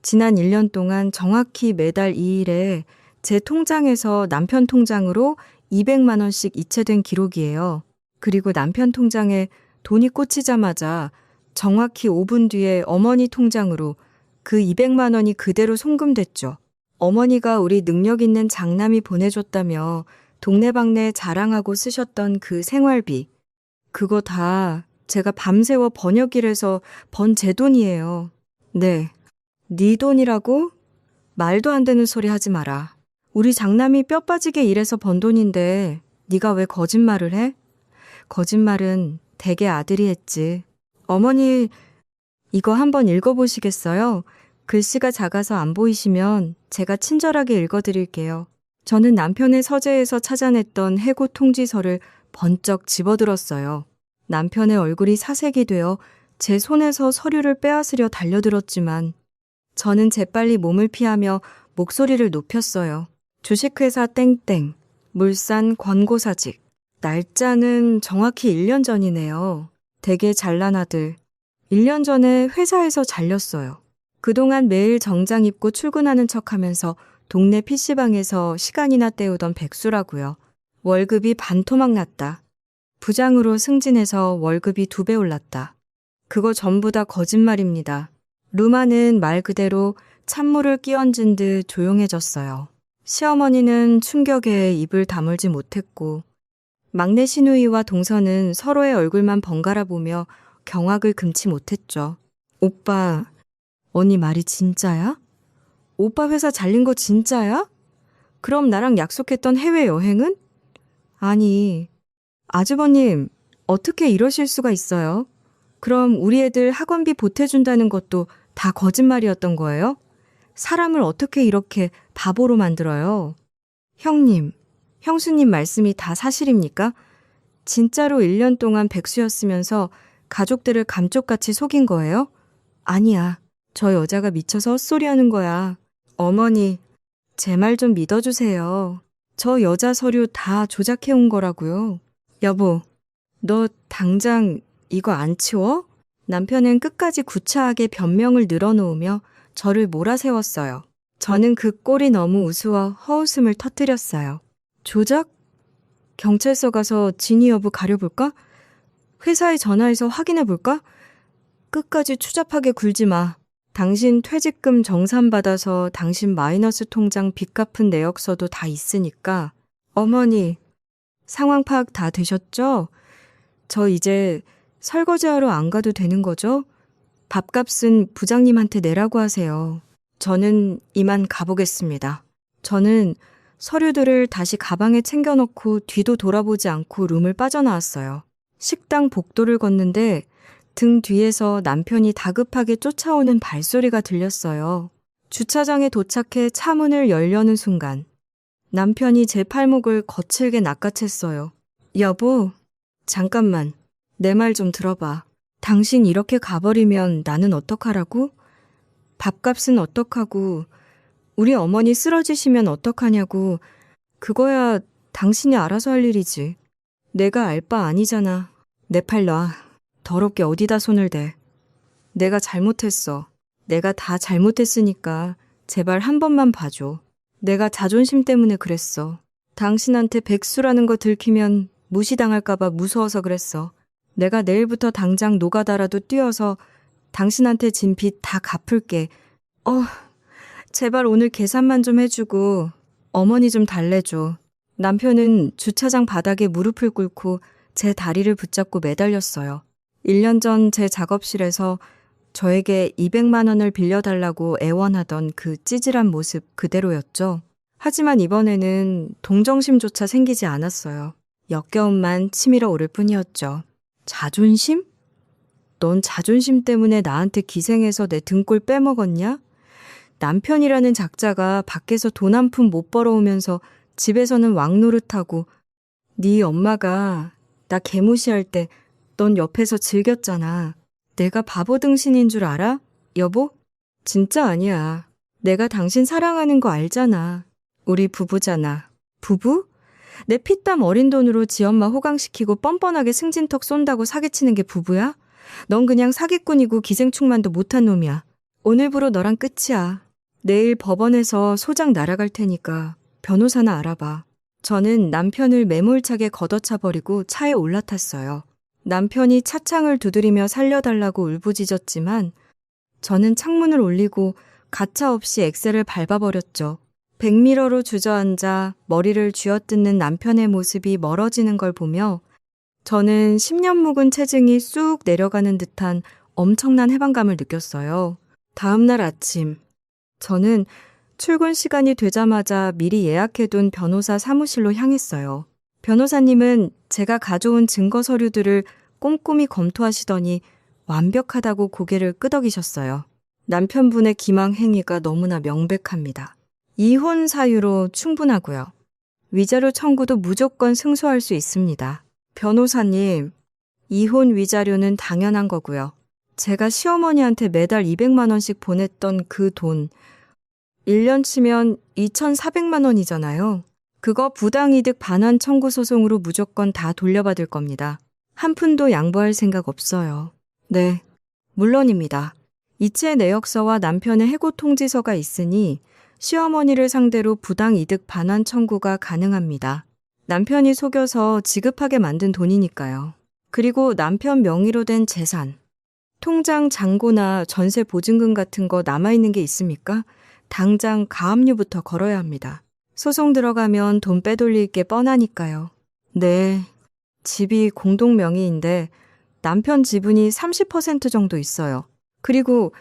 지난 1년 동안 정확히 매달 2일에 제 통장에서 남편 통장으로 200만 원씩 이체된 기록이에요. 그리고 남편 통장에 돈이 꽂히자마자 정확히 5분 뒤에 어머니 통장으로 그 200만 원이 그대로 송금됐죠. 어머니가 우리 능력 있는 장남이 보내줬다며 동네방네 자랑하고 쓰셨던 그 생활비. 그거 다 제가 밤새워 번역일해서 번 제 돈이에요. 네. 네 돈이라고? 말도 안 되는 소리 하지 마라. 우리 장남이 뼈 빠지게 일해서 번 돈인데 네가 왜 거짓말을 해? 거짓말은 대개 아들이 했지. 어머니, 이거 한번 읽어보시겠어요? 글씨가 작아서 안 보이시면 제가 친절하게 읽어드릴게요. 저는 남편의 서재에서 찾아냈던 해고 통지서를 번쩍 집어들었어요. 남편의 얼굴이 사색이 되어 제 손에서 서류를 빼앗으려 달려들었지만 저는 재빨리 몸을 피하며 목소리를 높였어요. 주식회사 땡땡, 물산 권고사직. 날짜는 정확히 1년 전이네요. 되게 잘난 아들. 1년 전에 회사에서 잘렸어요. 그동안 매일 정장 입고 출근하는 척하면서 동네 PC방에서 시간이나 때우던 백수라고요. 월급이 반토막 났다. 부장으로 승진해서 월급이 2배 올랐다. 그거 전부 다 거짓말입니다. 루마는 말 그대로 찬물을 끼얹은 듯 조용해졌어요. 시어머니는 충격에 입을 다물지 못했고 막내 시누이와 동서는 서로의 얼굴만 번갈아 보며 경악을 금치 못했죠. 오빠, 언니 말이 진짜야? 오빠 회사 잘린 거 진짜야? 그럼 나랑 약속했던 해외여행은? 아니, 아주버님, 어떻게 이러실 수가 있어요? 그럼 우리 애들 학원비 보태준다는 것도 다 거짓말이었던 거예요? 사람을 어떻게 이렇게 바보로 만들어요? 형님, 형수님 말씀이 다 사실입니까? 진짜로 1년 동안 백수였으면서 가족들을 감쪽같이 속인 거예요? 아니야. 저 여자가 미쳐서 헛소리하는 거야. 어머니, 제 말 좀 믿어주세요. 저 여자 서류 다 조작해온 거라고요. 여보, 너 당장 이거 안 치워? 남편은 끝까지 구차하게 변명을 늘어놓으며 저를 몰아세웠어요. 저는 그 꼴이 너무 우스워 허웃음을 터뜨렸어요. 조작? 경찰서 가서 진위 여부 가려볼까? 회사에 전화해서 확인해볼까? 끝까지 추잡하게 굴지 마. 당신 퇴직금 정산받아서 당신 마이너스 통장 빚 갚은 내역서도 다 있으니까. 어머니, 상황 파악 다 되셨죠? 저 이제 설거지하러 안 가도 되는 거죠? 밥값은 부장님한테 내라고 하세요. 저는 이만 가보겠습니다. 저는 서류들을 다시 가방에 챙겨넣고 뒤도 돌아보지 않고 룸을 빠져나왔어요. 식당 복도를 걷는데 등 뒤에서 남편이 다급하게 쫓아오는 발소리가 들렸어요. 주차장에 도착해 차 문을 열려는 순간 남편이 제 팔목을 거칠게 낚아챘어요. 여보, 잠깐만. 내 말 좀 들어봐. 당신 이렇게 가버리면 나는 어떡하라고? 밥값은 어떡하고, 우리 어머니 쓰러지시면 어떡하냐고. 그거야 당신이 알아서 할 일이지. 내가 알 바 아니잖아. 내 팔 놔. 더럽게 어디다 손을 대. 내가 잘못했어. 내가 다 잘못했으니까 제발 한 번만 봐줘. 내가 자존심 때문에 그랬어. 당신한테 백수라는 거 들키면 무시당할까봐 무서워서 그랬어. 내가 내일부터 당장 노가다라도 뛰어서 당신한테 진 빚 다 갚을게. 제발 오늘 계산만 좀 해주고 어머니 좀 달래줘. 남편은 주차장 바닥에 무릎을 꿇고 제 다리를 붙잡고 매달렸어요. 1년 전 제 작업실에서 저에게 200만 원을 빌려달라고 애원하던 그 찌질한 모습 그대로였죠. 하지만 이번에는 동정심조차 생기지 않았어요. 역겨움만 치밀어 오를 뿐이었죠. 자존심? 넌 자존심 때문에 나한테 기생해서 내 등골 빼먹었냐? 남편이라는 작자가 밖에서 돈 한 푼 못 벌어오면서 집에서는 왕노릇하고 네 엄마가 나 개무시할 때 넌 옆에서 즐겼잖아. 내가 바보 등신인 줄 알아? 여보? 진짜 아니야. 내가 당신 사랑하는 거 알잖아. 우리 부부잖아. 부부? 내 피땀 어린 돈으로 지 엄마 호강시키고 뻔뻔하게 승진턱 쏜다고 사기치는 게 부부야? 넌 그냥 사기꾼이고 기생충만도 못한 놈이야. 오늘부로 너랑 끝이야. 내일 법원에서 소장 날아갈 테니까 변호사나 알아봐. 저는 남편을 매몰차게 걷어차버리고 차에 올라탔어요. 남편이 차창을 두드리며 살려달라고 울부짖었지만 저는 창문을 올리고 가차없이 엑셀을 밟아버렸죠. 백미러로 주저앉아 머리를 쥐어뜯는 남편의 모습이 멀어지는 걸 보며 저는 10년 묵은 체증이 쑥 내려가는 듯한 엄청난 해방감을 느꼈어요. 다음 날 아침, 저는 출근 시간이 되자마자 미리 예약해둔 변호사 사무실로 향했어요. 변호사님은 제가 가져온 증거 서류들을 꼼꼼히 검토하시더니 완벽하다고 고개를 끄덕이셨어요. 남편분의 기망 행위가 너무나 명백합니다. 이혼 사유로 충분하고요. 위자료 청구도 무조건 승소할 수 있습니다. 변호사님, 이혼 위자료는 당연한 거고요. 제가 시어머니한테 매달 200만 원씩 보냈던 그 돈, 1년 치면 2,400만 원이잖아요. 그거 부당이득 반환 청구 소송으로 무조건 다 돌려받을 겁니다. 한 푼도 양보할 생각 없어요. 네, 물론입니다. 이체 내역서와 남편의 해고 통지서가 있으니 시어머니를 상대로 부당이득 반환 청구가 가능합니다. 남편이 속여서 지급하게 만든 돈이니까요. 그리고 남편 명의로 된 재산, 통장 잔고나 전세 보증금 같은 거 남아있는 게 있습니까? 당장 가압류부터 걸어야 합니다. 소송 들어가면 돈 빼돌릴 게 뻔하니까요. 네, 집이 공동 명의인데 남편 지분이 30% 정도 있어요. 그리고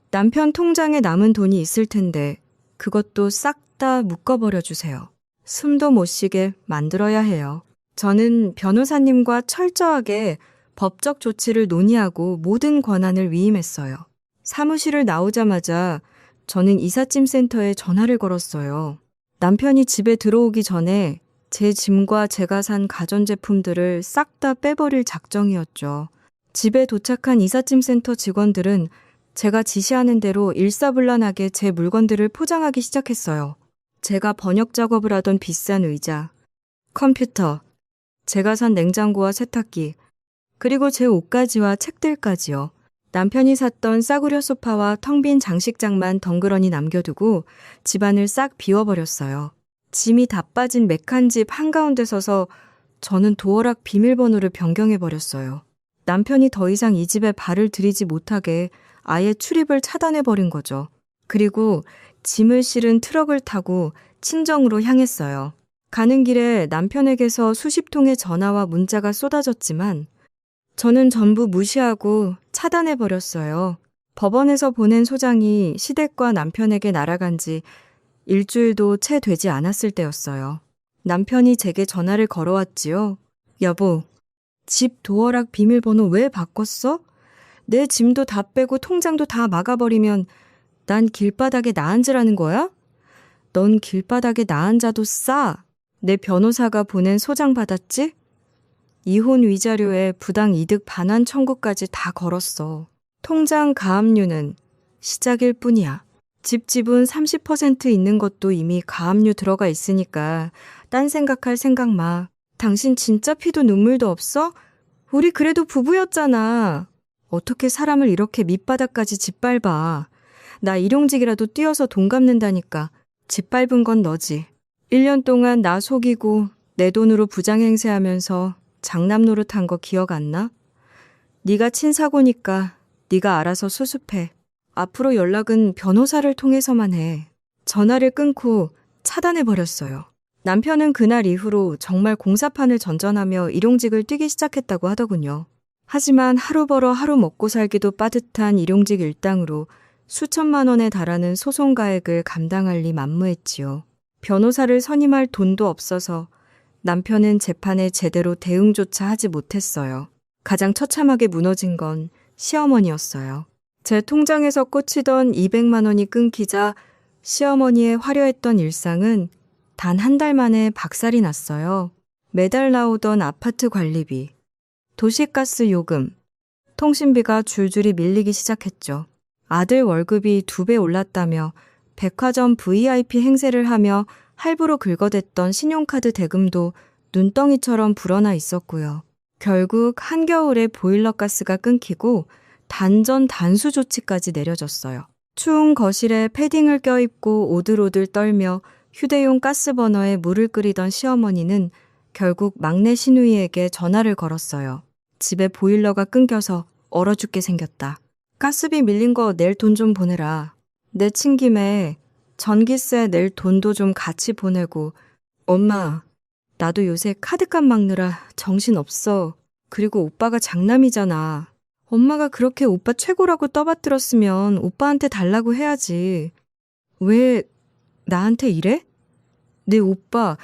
남편 통장에 남은 돈이 있을 텐데 그것도 싹 다 묶어버려 주세요. 숨도 못 쉬게 만들어야 해요. 저는 변호사님과 철저하게 법적 조치를 논의하고 모든 권한을 위임했어요. 사무실을 나오자마자 저는 이삿짐 센터에 전화를 걸었어요. 남편이 집에 들어오기 전에 제 짐과 제가 산 가전제품들을 싹 다 빼버릴 작정이었죠. 집에 도착한 이삿짐 센터 직원들은 제가 지시하는 대로 일사불란하게 제 물건들을 포장하기 시작했어요. 제가 번역 작업을 하던 비싼 의자, 컴퓨터, 제가 산 냉장고와 세탁기, 그리고 제 옷가지와 책들까지요. 남편이 샀던 싸구려 소파와 텅 빈 장식장만 덩그러니 남겨두고 집안을 싹 비워버렸어요. 짐이 다 빠진 메칸 집 한가운데 서서 저는 도어락 비밀번호를 변경해버렸어요. 남편이 더 이상 이 집에 발을 들이지 못하게 아예 출입을 차단해버린 거죠. 그리고 짐을 실은 트럭을 타고 친정으로 향했어요. 가는 길에 남편에게서 수십 통의 전화와 문자가 쏟아졌지만 저는 전부 무시하고 차단해버렸어요. 법원에서 보낸 소장이 시댁과 남편에게 날아간 지 일주일도 채 되지 않았을 때였어요. 남편이 제게 전화를 걸어왔지요. 여보, 집 도어락 비밀번호 왜 바꿨어? 내 짐도 다 빼고 통장도 다 막아버리면 난 길바닥에 나 앉으라는 거야? 넌 길바닥에 나 앉아도 싸. 내 변호사가 보낸 소장 받았지? 이혼 위자료에 부당 이득 반환 청구까지 다 걸었어. 통장 가압류는 시작일 뿐이야. 집 지분 30% 있는 것도 이미 가압류 들어가 있으니까 딴 생각할 생각 마. 당신 진짜 피도 눈물도 없어? 우리 그래도 부부였잖아. 어떻게 사람을 이렇게 밑바닥까지 짓밟아. 나 일용직이라도 뛰어서 돈 갚는다니까. 짓밟은 건 너지. 1년 동안 나 속이고 내 돈으로 부장행세하면서 장남 노릇한 거 기억 안 나? 네가 친 사고니까 네가 알아서 수습해. 앞으로 연락은 변호사를 통해서만 해. 전화를 끊고 차단해버렸어요. 남편은 그날 이후로 정말 공사판을 전전하며 일용직을 뛰기 시작했다고 하더군요. 하지만 하루 벌어 하루 먹고 살기도 빠듯한 일용직 일당으로 수천만 원에 달하는 소송 가액을 감당할 리 만무했지요. 변호사를 선임할 돈도 없어서 남편은 재판에 제대로 대응조차 하지 못했어요. 가장 처참하게 무너진 건 시어머니였어요. 제 통장에서 꽂히던 200만 원이 끊기자 시어머니의 화려했던 일상은 단 한 달 만에 박살이 났어요. 매달 나오던 아파트 관리비, 도시가스 요금, 통신비가 줄줄이 밀리기 시작했죠. 아들 월급이 2배 올랐다며 백화점 VIP 행세를 하며 할부로 긁어댔던 신용카드 대금도 눈덩이처럼 불어나 있었고요. 결국 한겨울에 보일러 가스가 끊기고 단전 단수 조치까지 내려졌어요. 추운 거실에 패딩을 껴입고 오들오들 떨며 휴대용 가스버너에 물을 끓이던 시어머니는 결국 막내 시누이에게 전화를 걸었어요. 집에 보일러가 끊겨서 얼어 죽게 생겼다. 가스비 밀린 거 낼 돈 좀 보내라. 내친 김에 전기세 낼 돈도 좀 같이 보내고. 엄마, 나도 요새 카드값 막느라 정신없어. 그리고 오빠가 장남이잖아. 엄마가 그렇게 오빠 최고라고 떠받들었으면 오빠한테 달라고 해야지. 왜 나한테 이래? 내 오빠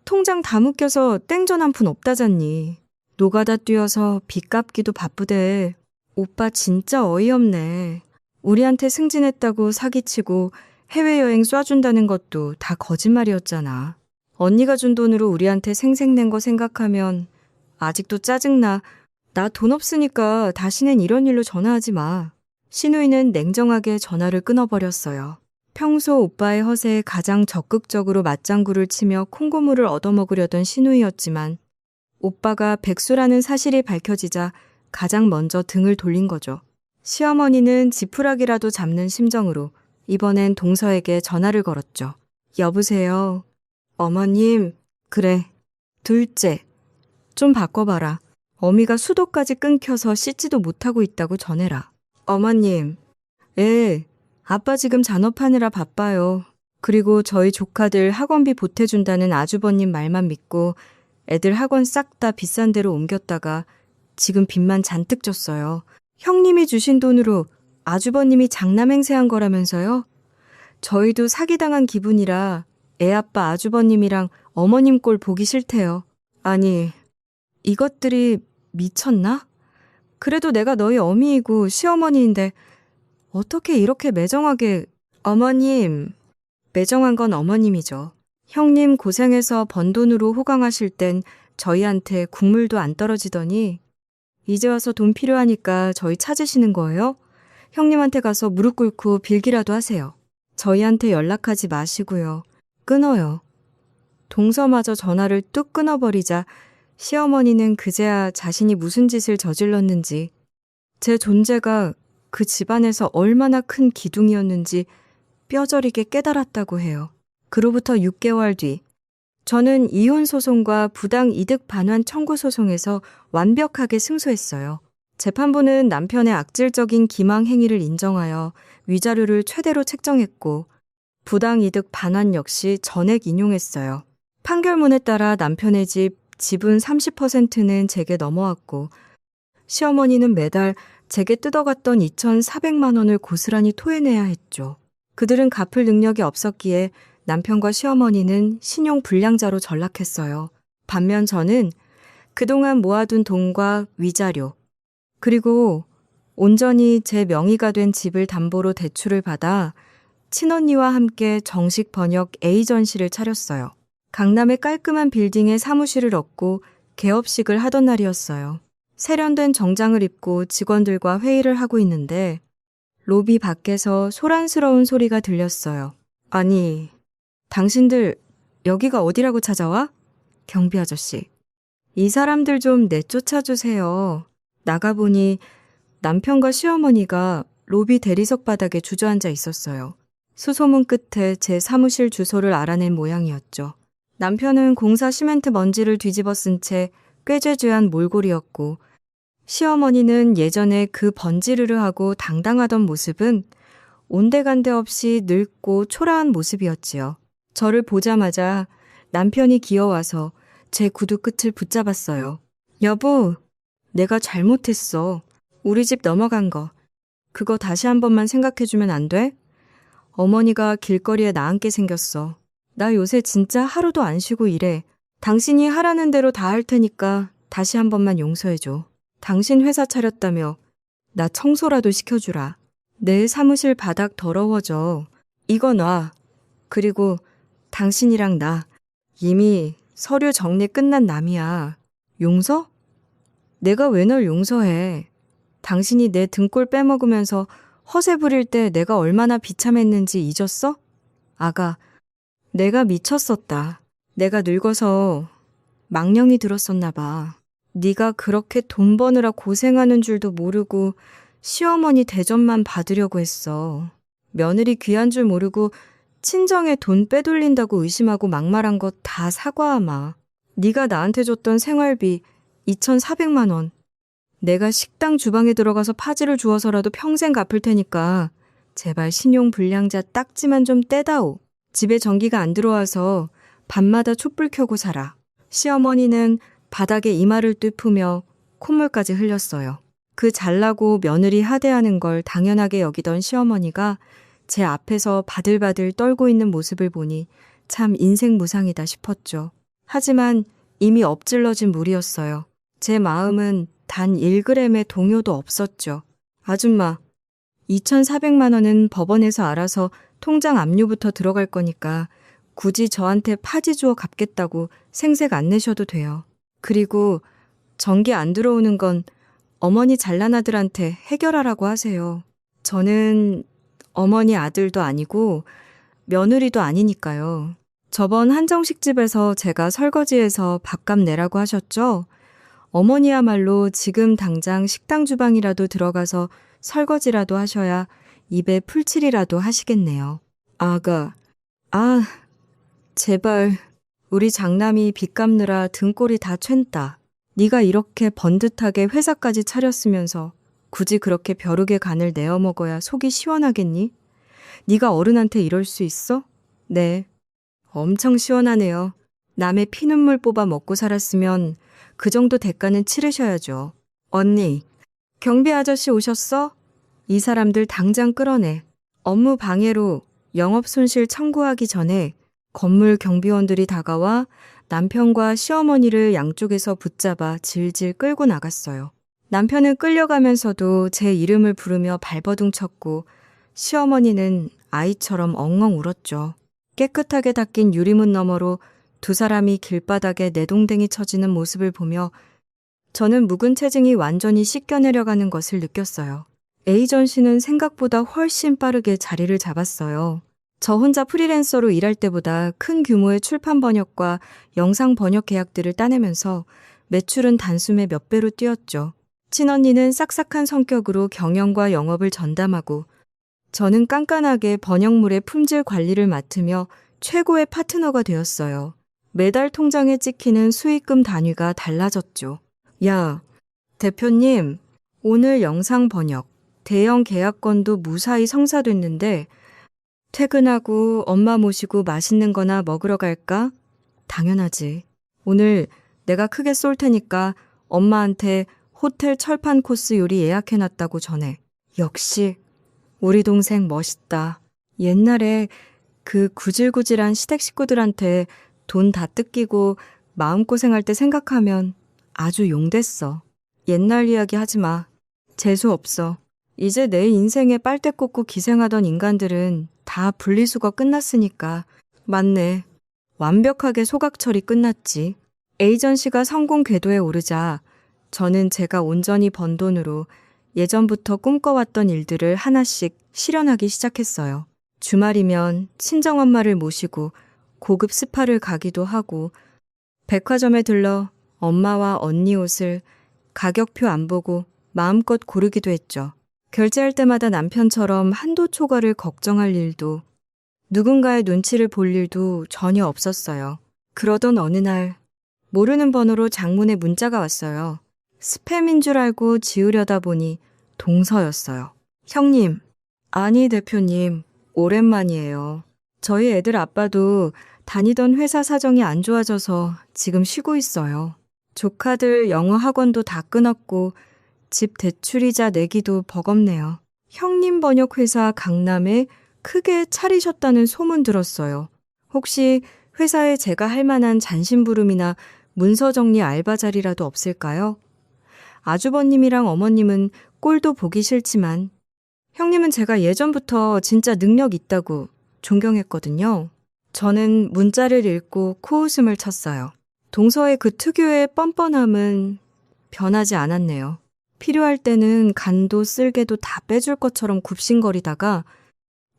통장 다 묶여서 땡전 한 푼 없다잖니. 노가다 뛰어서 빚 갚기도 바쁘대. 오빠 진짜 어이없네. 우리한테 승진했다고 사기치고 해외여행 쏴준다는 것도 다 거짓말이었잖아. 언니가 준 돈으로 우리한테 생색낸 거 생각하면 아직도 짜증나. 나 돈 없으니까 다시는 이런 일로 전화하지 마. 시누이는 냉정하게 전화를 끊어버렸어요. 평소 오빠의 허세에 가장 적극적으로 맞장구를 치며 콩고물을 얻어먹으려던 시누이였지만 오빠가 백수라는 사실이 밝혀지자 가장 먼저 등을 돌린 거죠. 시어머니는 지푸라기라도 잡는 심정으로 이번엔 동서에게 전화를 걸었죠. 여보세요. 어머님, 그래. 둘째, 좀 바꿔봐라. 어미가 수도까지 끊겨서 씻지도 못하고 있다고 전해라. 어머님, 아빠 지금 잔업하느라 바빠요. 그리고 저희 조카들 학원비 보태준다는 아주버님 말만 믿고 애들 학원 싹 다 비싼 데로 옮겼다가 지금 빚만 잔뜩 졌어요. 형님이 주신 돈으로 아주버님이 장남 행세한 거라면서요? 저희도 사기당한 기분이라 애아빠 아주버님이랑 어머님 꼴 보기 싫대요. 아니, 이것들이 미쳤나? 그래도 내가 너희 어미이고 시어머니인데 어떻게 이렇게 매정하게... 어머님, 매정한 건 어머님이죠. 형님 고생해서 번 돈으로 호강하실 땐 저희한테 국물도 안 떨어지더니 이제 와서 돈 필요하니까 저희 찾으시는 거예요? 형님한테 가서 무릎 꿇고 빌기라도 하세요. 저희한테 연락하지 마시고요. 끊어요. 동서마저 전화를 뚝 끊어버리자 시어머니는 그제야 자신이 무슨 짓을 저질렀는지, 제 존재가 그 집안에서 얼마나 큰 기둥이었는지 뼈저리게 깨달았다고 해요. 그로부터 6개월 뒤, 저는 이혼 소송과 부당 이득 반환 청구 소송에서 완벽하게 승소했어요. 재판부는 남편의 악질적인 기망 행위를 인정하여 위자료를 최대로 책정했고 부당 이득 반환 역시 전액 인용했어요. 판결문에 따라 남편의 지분 30%는 제게 넘어왔고 시어머니는 매달 제게 뜯어갔던 2,400만 원을 고스란히 토해내야 했죠. 그들은 갚을 능력이 없었기에 남편과 시어머니는 신용 불량자로 전락했어요. 반면 저는 그동안 모아둔 돈과 위자료, 그리고 온전히 제 명의가 된 집을 담보로 대출을 받아 친언니와 함께 정식 번역 에이전시를 차렸어요. 강남의 깔끔한 빌딩에 사무실을 얻고 개업식을 하던 날이었어요. 세련된 정장을 입고 직원들과 회의를 하고 있는데 로비 밖에서 소란스러운 소리가 들렸어요. 아니, 당신들 여기가 어디라고 찾아와? 경비 아저씨. 이 사람들 좀 내쫓아주세요. 나가보니 남편과 시어머니가 로비 대리석 바닥에 주저앉아 있었어요. 수소문 끝에 제 사무실 주소를 알아낸 모양이었죠. 남편은 공사 시멘트 먼지를 뒤집어 쓴 채 꾀죄죄한 몰골이었고 시어머니는 예전에 그 번지르르하고 당당하던 모습은 온데간데 없이 늙고 초라한 모습이었지요. 저를 보자마자 남편이 기어와서 제 구두 끝을 붙잡았어요. 여보, 내가 잘못했어. 우리 집 넘어간 거. 그거 다시 한 번만 생각해주면 안 돼? 어머니가 길거리에 나앉게 생겼어. 나 요새 진짜 하루도 안 쉬고 일해. 당신이 하라는 대로 다 할 테니까 다시 한 번만 용서해줘. 당신 회사 차렸다며 나 청소라도 시켜주라. 내 사무실 바닥 더러워져. 이거 놔. 그리고 당신이랑 나 이미 서류 정리 끝난 남이야. 용서? 내가 왜 널 용서해. 당신이 내 등골 빼먹으면서 허세 부릴 때 내가 얼마나 비참했는지 잊었어? 아가, 내가 미쳤었다. 내가 늙어서 망령이 들었었나 봐. 네가 그렇게 돈 버느라 고생하는 줄도 모르고 시어머니 대접만 받으려고 했어. 며느리 귀한 줄 모르고 친정에 돈 빼돌린다고 의심하고 막말한 거 다 사과하마. 네가 나한테 줬던 생활비 2,400만 원. 내가 식당 주방에 들어가서 파지를 주어서라도 평생 갚을 테니까 제발 신용 불량자 딱지만 좀 떼다오. 집에 전기가 안 들어와서 밤마다 촛불 켜고 살아. 시어머니는 바닥에 이마를 뚫으며 콧물까지 흘렸어요. 그 잘나고 며느리 하대하는 걸 당연하게 여기던 시어머니가 제 앞에서 바들바들 떨고 있는 모습을 보니 참 인생무상이다 싶었죠. 하지만 이미 엎질러진 물이었어요. 제 마음은 단 1g의 동요도 없었죠. 아줌마, 2,400만 원은 법원에서 알아서 통장 압류부터 들어갈 거니까 굳이 저한테 파지 주어 갚겠다고 생색 안 내셔도 돼요. 그리고 전기 안 들어오는 건 어머니 잘난 아들한테 해결하라고 하세요. 저는 어머니 아들도 아니고 며느리도 아니니까요. 저번 한정식 집에서 제가 설거지해서 밥값 내라고 하셨죠? 어머니야말로 지금 당장 식당 주방이라도 들어가서 설거지라도 하셔야 입에 풀칠이라도 하시겠네요. 아가, 제발 우리 장남이 빚 갚느라 등골이 다 챈다. 네가 이렇게 번듯하게 회사까지 차렸으면서 굳이 그렇게 벼룩의 간을 내어 먹어야 속이 시원하겠니? 네가 어른한테 이럴 수 있어? 네, 엄청 시원하네요. 남의 피눈물 뽑아 먹고 살았으면 그 정도 대가는 치르셔야죠. 언니, 경비 아저씨 오셨어? 이 사람들 당장 끌어내. 업무 방해로 영업 손실 청구하기 전에 건물 경비원들이 다가와 남편과 시어머니를 양쪽에서 붙잡아 질질 끌고 나갔어요. 남편은 끌려가면서도 제 이름을 부르며 발버둥 쳤고 시어머니는 아이처럼 엉엉 울었죠. 깨끗하게 닦인 유리문 너머로 두 사람이 길바닥에 내동댕이 쳐지는 모습을 보며 저는 묵은 체증이 완전히 씻겨내려가는 것을 느꼈어요. 에이전시는 생각보다 훨씬 빠르게 자리를 잡았어요. 저 혼자 프리랜서로 일할 때보다 큰 규모의 출판 번역과 영상 번역 계약들을 따내면서 매출은 단숨에 몇 배로 뛰었죠. 친언니는 싹싹한 성격으로 경영과 영업을 전담하고 저는 깐깐하게 번역물의 품질 관리를 맡으며 최고의 파트너가 되었어요. 매달 통장에 찍히는 수익금 단위가 달라졌죠. 야, 대표님, 오늘 영상 번역, 대형 계약건도 무사히 성사됐는데 퇴근하고 엄마 모시고 맛있는 거나 먹으러 갈까? 당연하지. 오늘 내가 크게 쏠 테니까 엄마한테 호텔 철판 코스 요리 예약해놨다고 전해. 역시 우리 동생 멋있다. 옛날에 그 구질구질한 시댁 식구들한테 돈 다 뜯기고 마음고생할 때 생각하면 아주 용됐어. 옛날 이야기 하지 마. 재수 없어. 이제 내 인생에 빨대 꽂고 기생하던 인간들은 다 분리수거 끝났으니까. 맞네. 완벽하게 소각 처리 끝났지. 에이전시가 성공 궤도에 오르자 저는 제가 온전히 번 돈으로 예전부터 꿈꿔왔던 일들을 하나씩 실현하기 시작했어요. 주말이면 친정엄마를 모시고 고급 스파를 가기도 하고 백화점에 들러 엄마와 언니 옷을 가격표 안 보고 마음껏 고르기도 했죠. 결제할 때마다 남편처럼 한도 초과를 걱정할 일도 누군가의 눈치를 볼 일도 전혀 없었어요. 그러던 어느 날 모르는 번호로 장문의 문자가 왔어요. 스팸인 줄 알고 지우려다 보니 동서였어요. 형님, 아니 대표님, 오랜만이에요. 저희 애들 아빠도 다니던 회사 사정이 안 좋아져서 지금 쉬고 있어요. 조카들 영어 학원도 다 끊었고 집 대출이자 내기도 버겁네요. 형님 번역회사 강남에 크게 차리셨다는 소문 들었어요. 혹시 회사에 제가 할 만한 잔심부름이나 문서 정리 알바 자리라도 없을까요? 아주버님이랑 어머님은 꼴도 보기 싫지만 형님은 제가 예전부터 진짜 능력 있다고 존경했거든요. 저는 문자를 읽고 코웃음을 쳤어요. 동서의 그 특유의 뻔뻔함은 변하지 않았네요. 필요할 때는 간도 쓸개도 다 빼줄 것처럼 굽신거리다가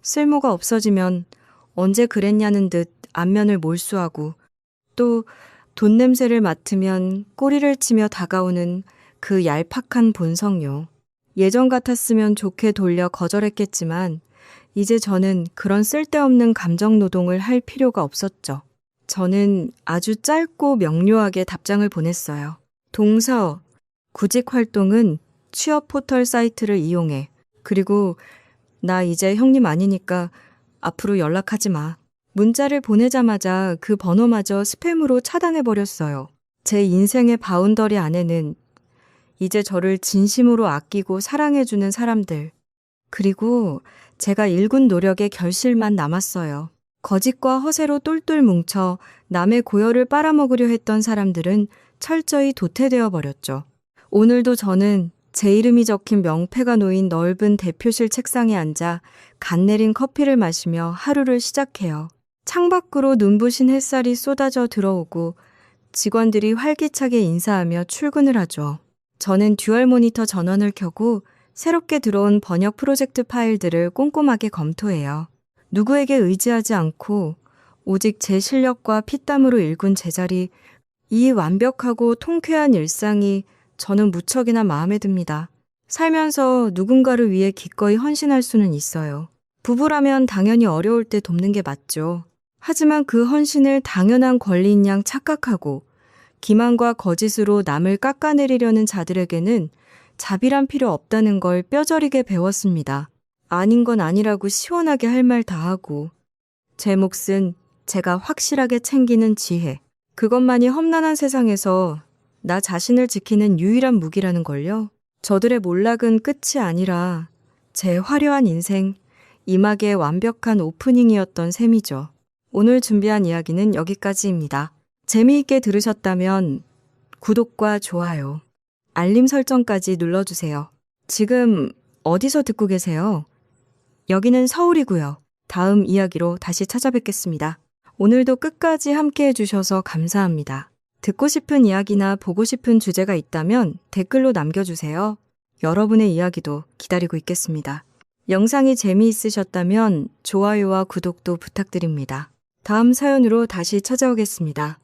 쓸모가 없어지면 언제 그랬냐는 듯 안면을 몰수하고 또 돈 냄새를 맡으면 꼬리를 치며 다가오는 그 얄팍한 본성요. 예전 같았으면 좋게 돌려 거절했겠지만 이제 저는 그런 쓸데없는 감정 노동을 할 필요가 없었죠. 저는 아주 짧고 명료하게 답장을 보냈어요. 동서, 구직 활동은 취업 포털 사이트를 이용해. 그리고 나 이제 형님 아니니까 앞으로 연락하지 마. 문자를 보내자마자 그 번호마저 스팸으로 차단해버렸어요. 제 인생의 바운더리 안에는 이제 저를 진심으로 아끼고 사랑해주는 사람들, 그리고 제가 일군 노력의 결실만 남았어요. 거짓과 허세로 똘똘 뭉쳐 남의 고열을 빨아먹으려 했던 사람들은 철저히 도태되어 버렸죠. 오늘도 저는 제 이름이 적힌 명패가 놓인 넓은 대표실 책상에 앉아 간 내린 커피를 마시며 하루를 시작해요. 창밖으로 눈부신 햇살이 쏟아져 들어오고 직원들이 활기차게 인사하며 출근을 하죠. 저는 듀얼 모니터 전원을 켜고 새롭게 들어온 번역 프로젝트 파일들을 꼼꼼하게 검토해요. 누구에게 의지하지 않고 오직 제 실력과 피땀으로 일군 제자리, 이 완벽하고 통쾌한 일상이 저는 무척이나 마음에 듭니다. 살면서 누군가를 위해 기꺼이 헌신할 수는 있어요. 부부라면 당연히 어려울 때 돕는 게 맞죠. 하지만 그 헌신을 당연한 권리인 양 착각하고 기만과 거짓으로 남을 깎아내리려는 자들에게는 자비란 필요 없다는 걸 뼈저리게 배웠습니다. 아닌 건 아니라고 시원하게 할 말 다 하고 제 몫은 제가 확실하게 챙기는 지혜. 그것만이 험난한 세상에서 나 자신을 지키는 유일한 무기라는 걸요. 저들의 몰락은 끝이 아니라 제 화려한 인생, 이막의 완벽한 오프닝이었던 셈이죠. 오늘 준비한 이야기는 여기까지입니다. 재미있게 들으셨다면 구독과 좋아요, 알림 설정까지 눌러주세요. 지금 어디서 듣고 계세요? 여기는 서울이고요. 다음 이야기로 다시 찾아뵙겠습니다. 오늘도 끝까지 함께 해주셔서 감사합니다. 듣고 싶은 이야기나 보고 싶은 주제가 있다면 댓글로 남겨주세요. 여러분의 이야기도 기다리고 있겠습니다. 영상이 재미있으셨다면 좋아요와 구독도 부탁드립니다. 다음 사연으로 다시 찾아오겠습니다.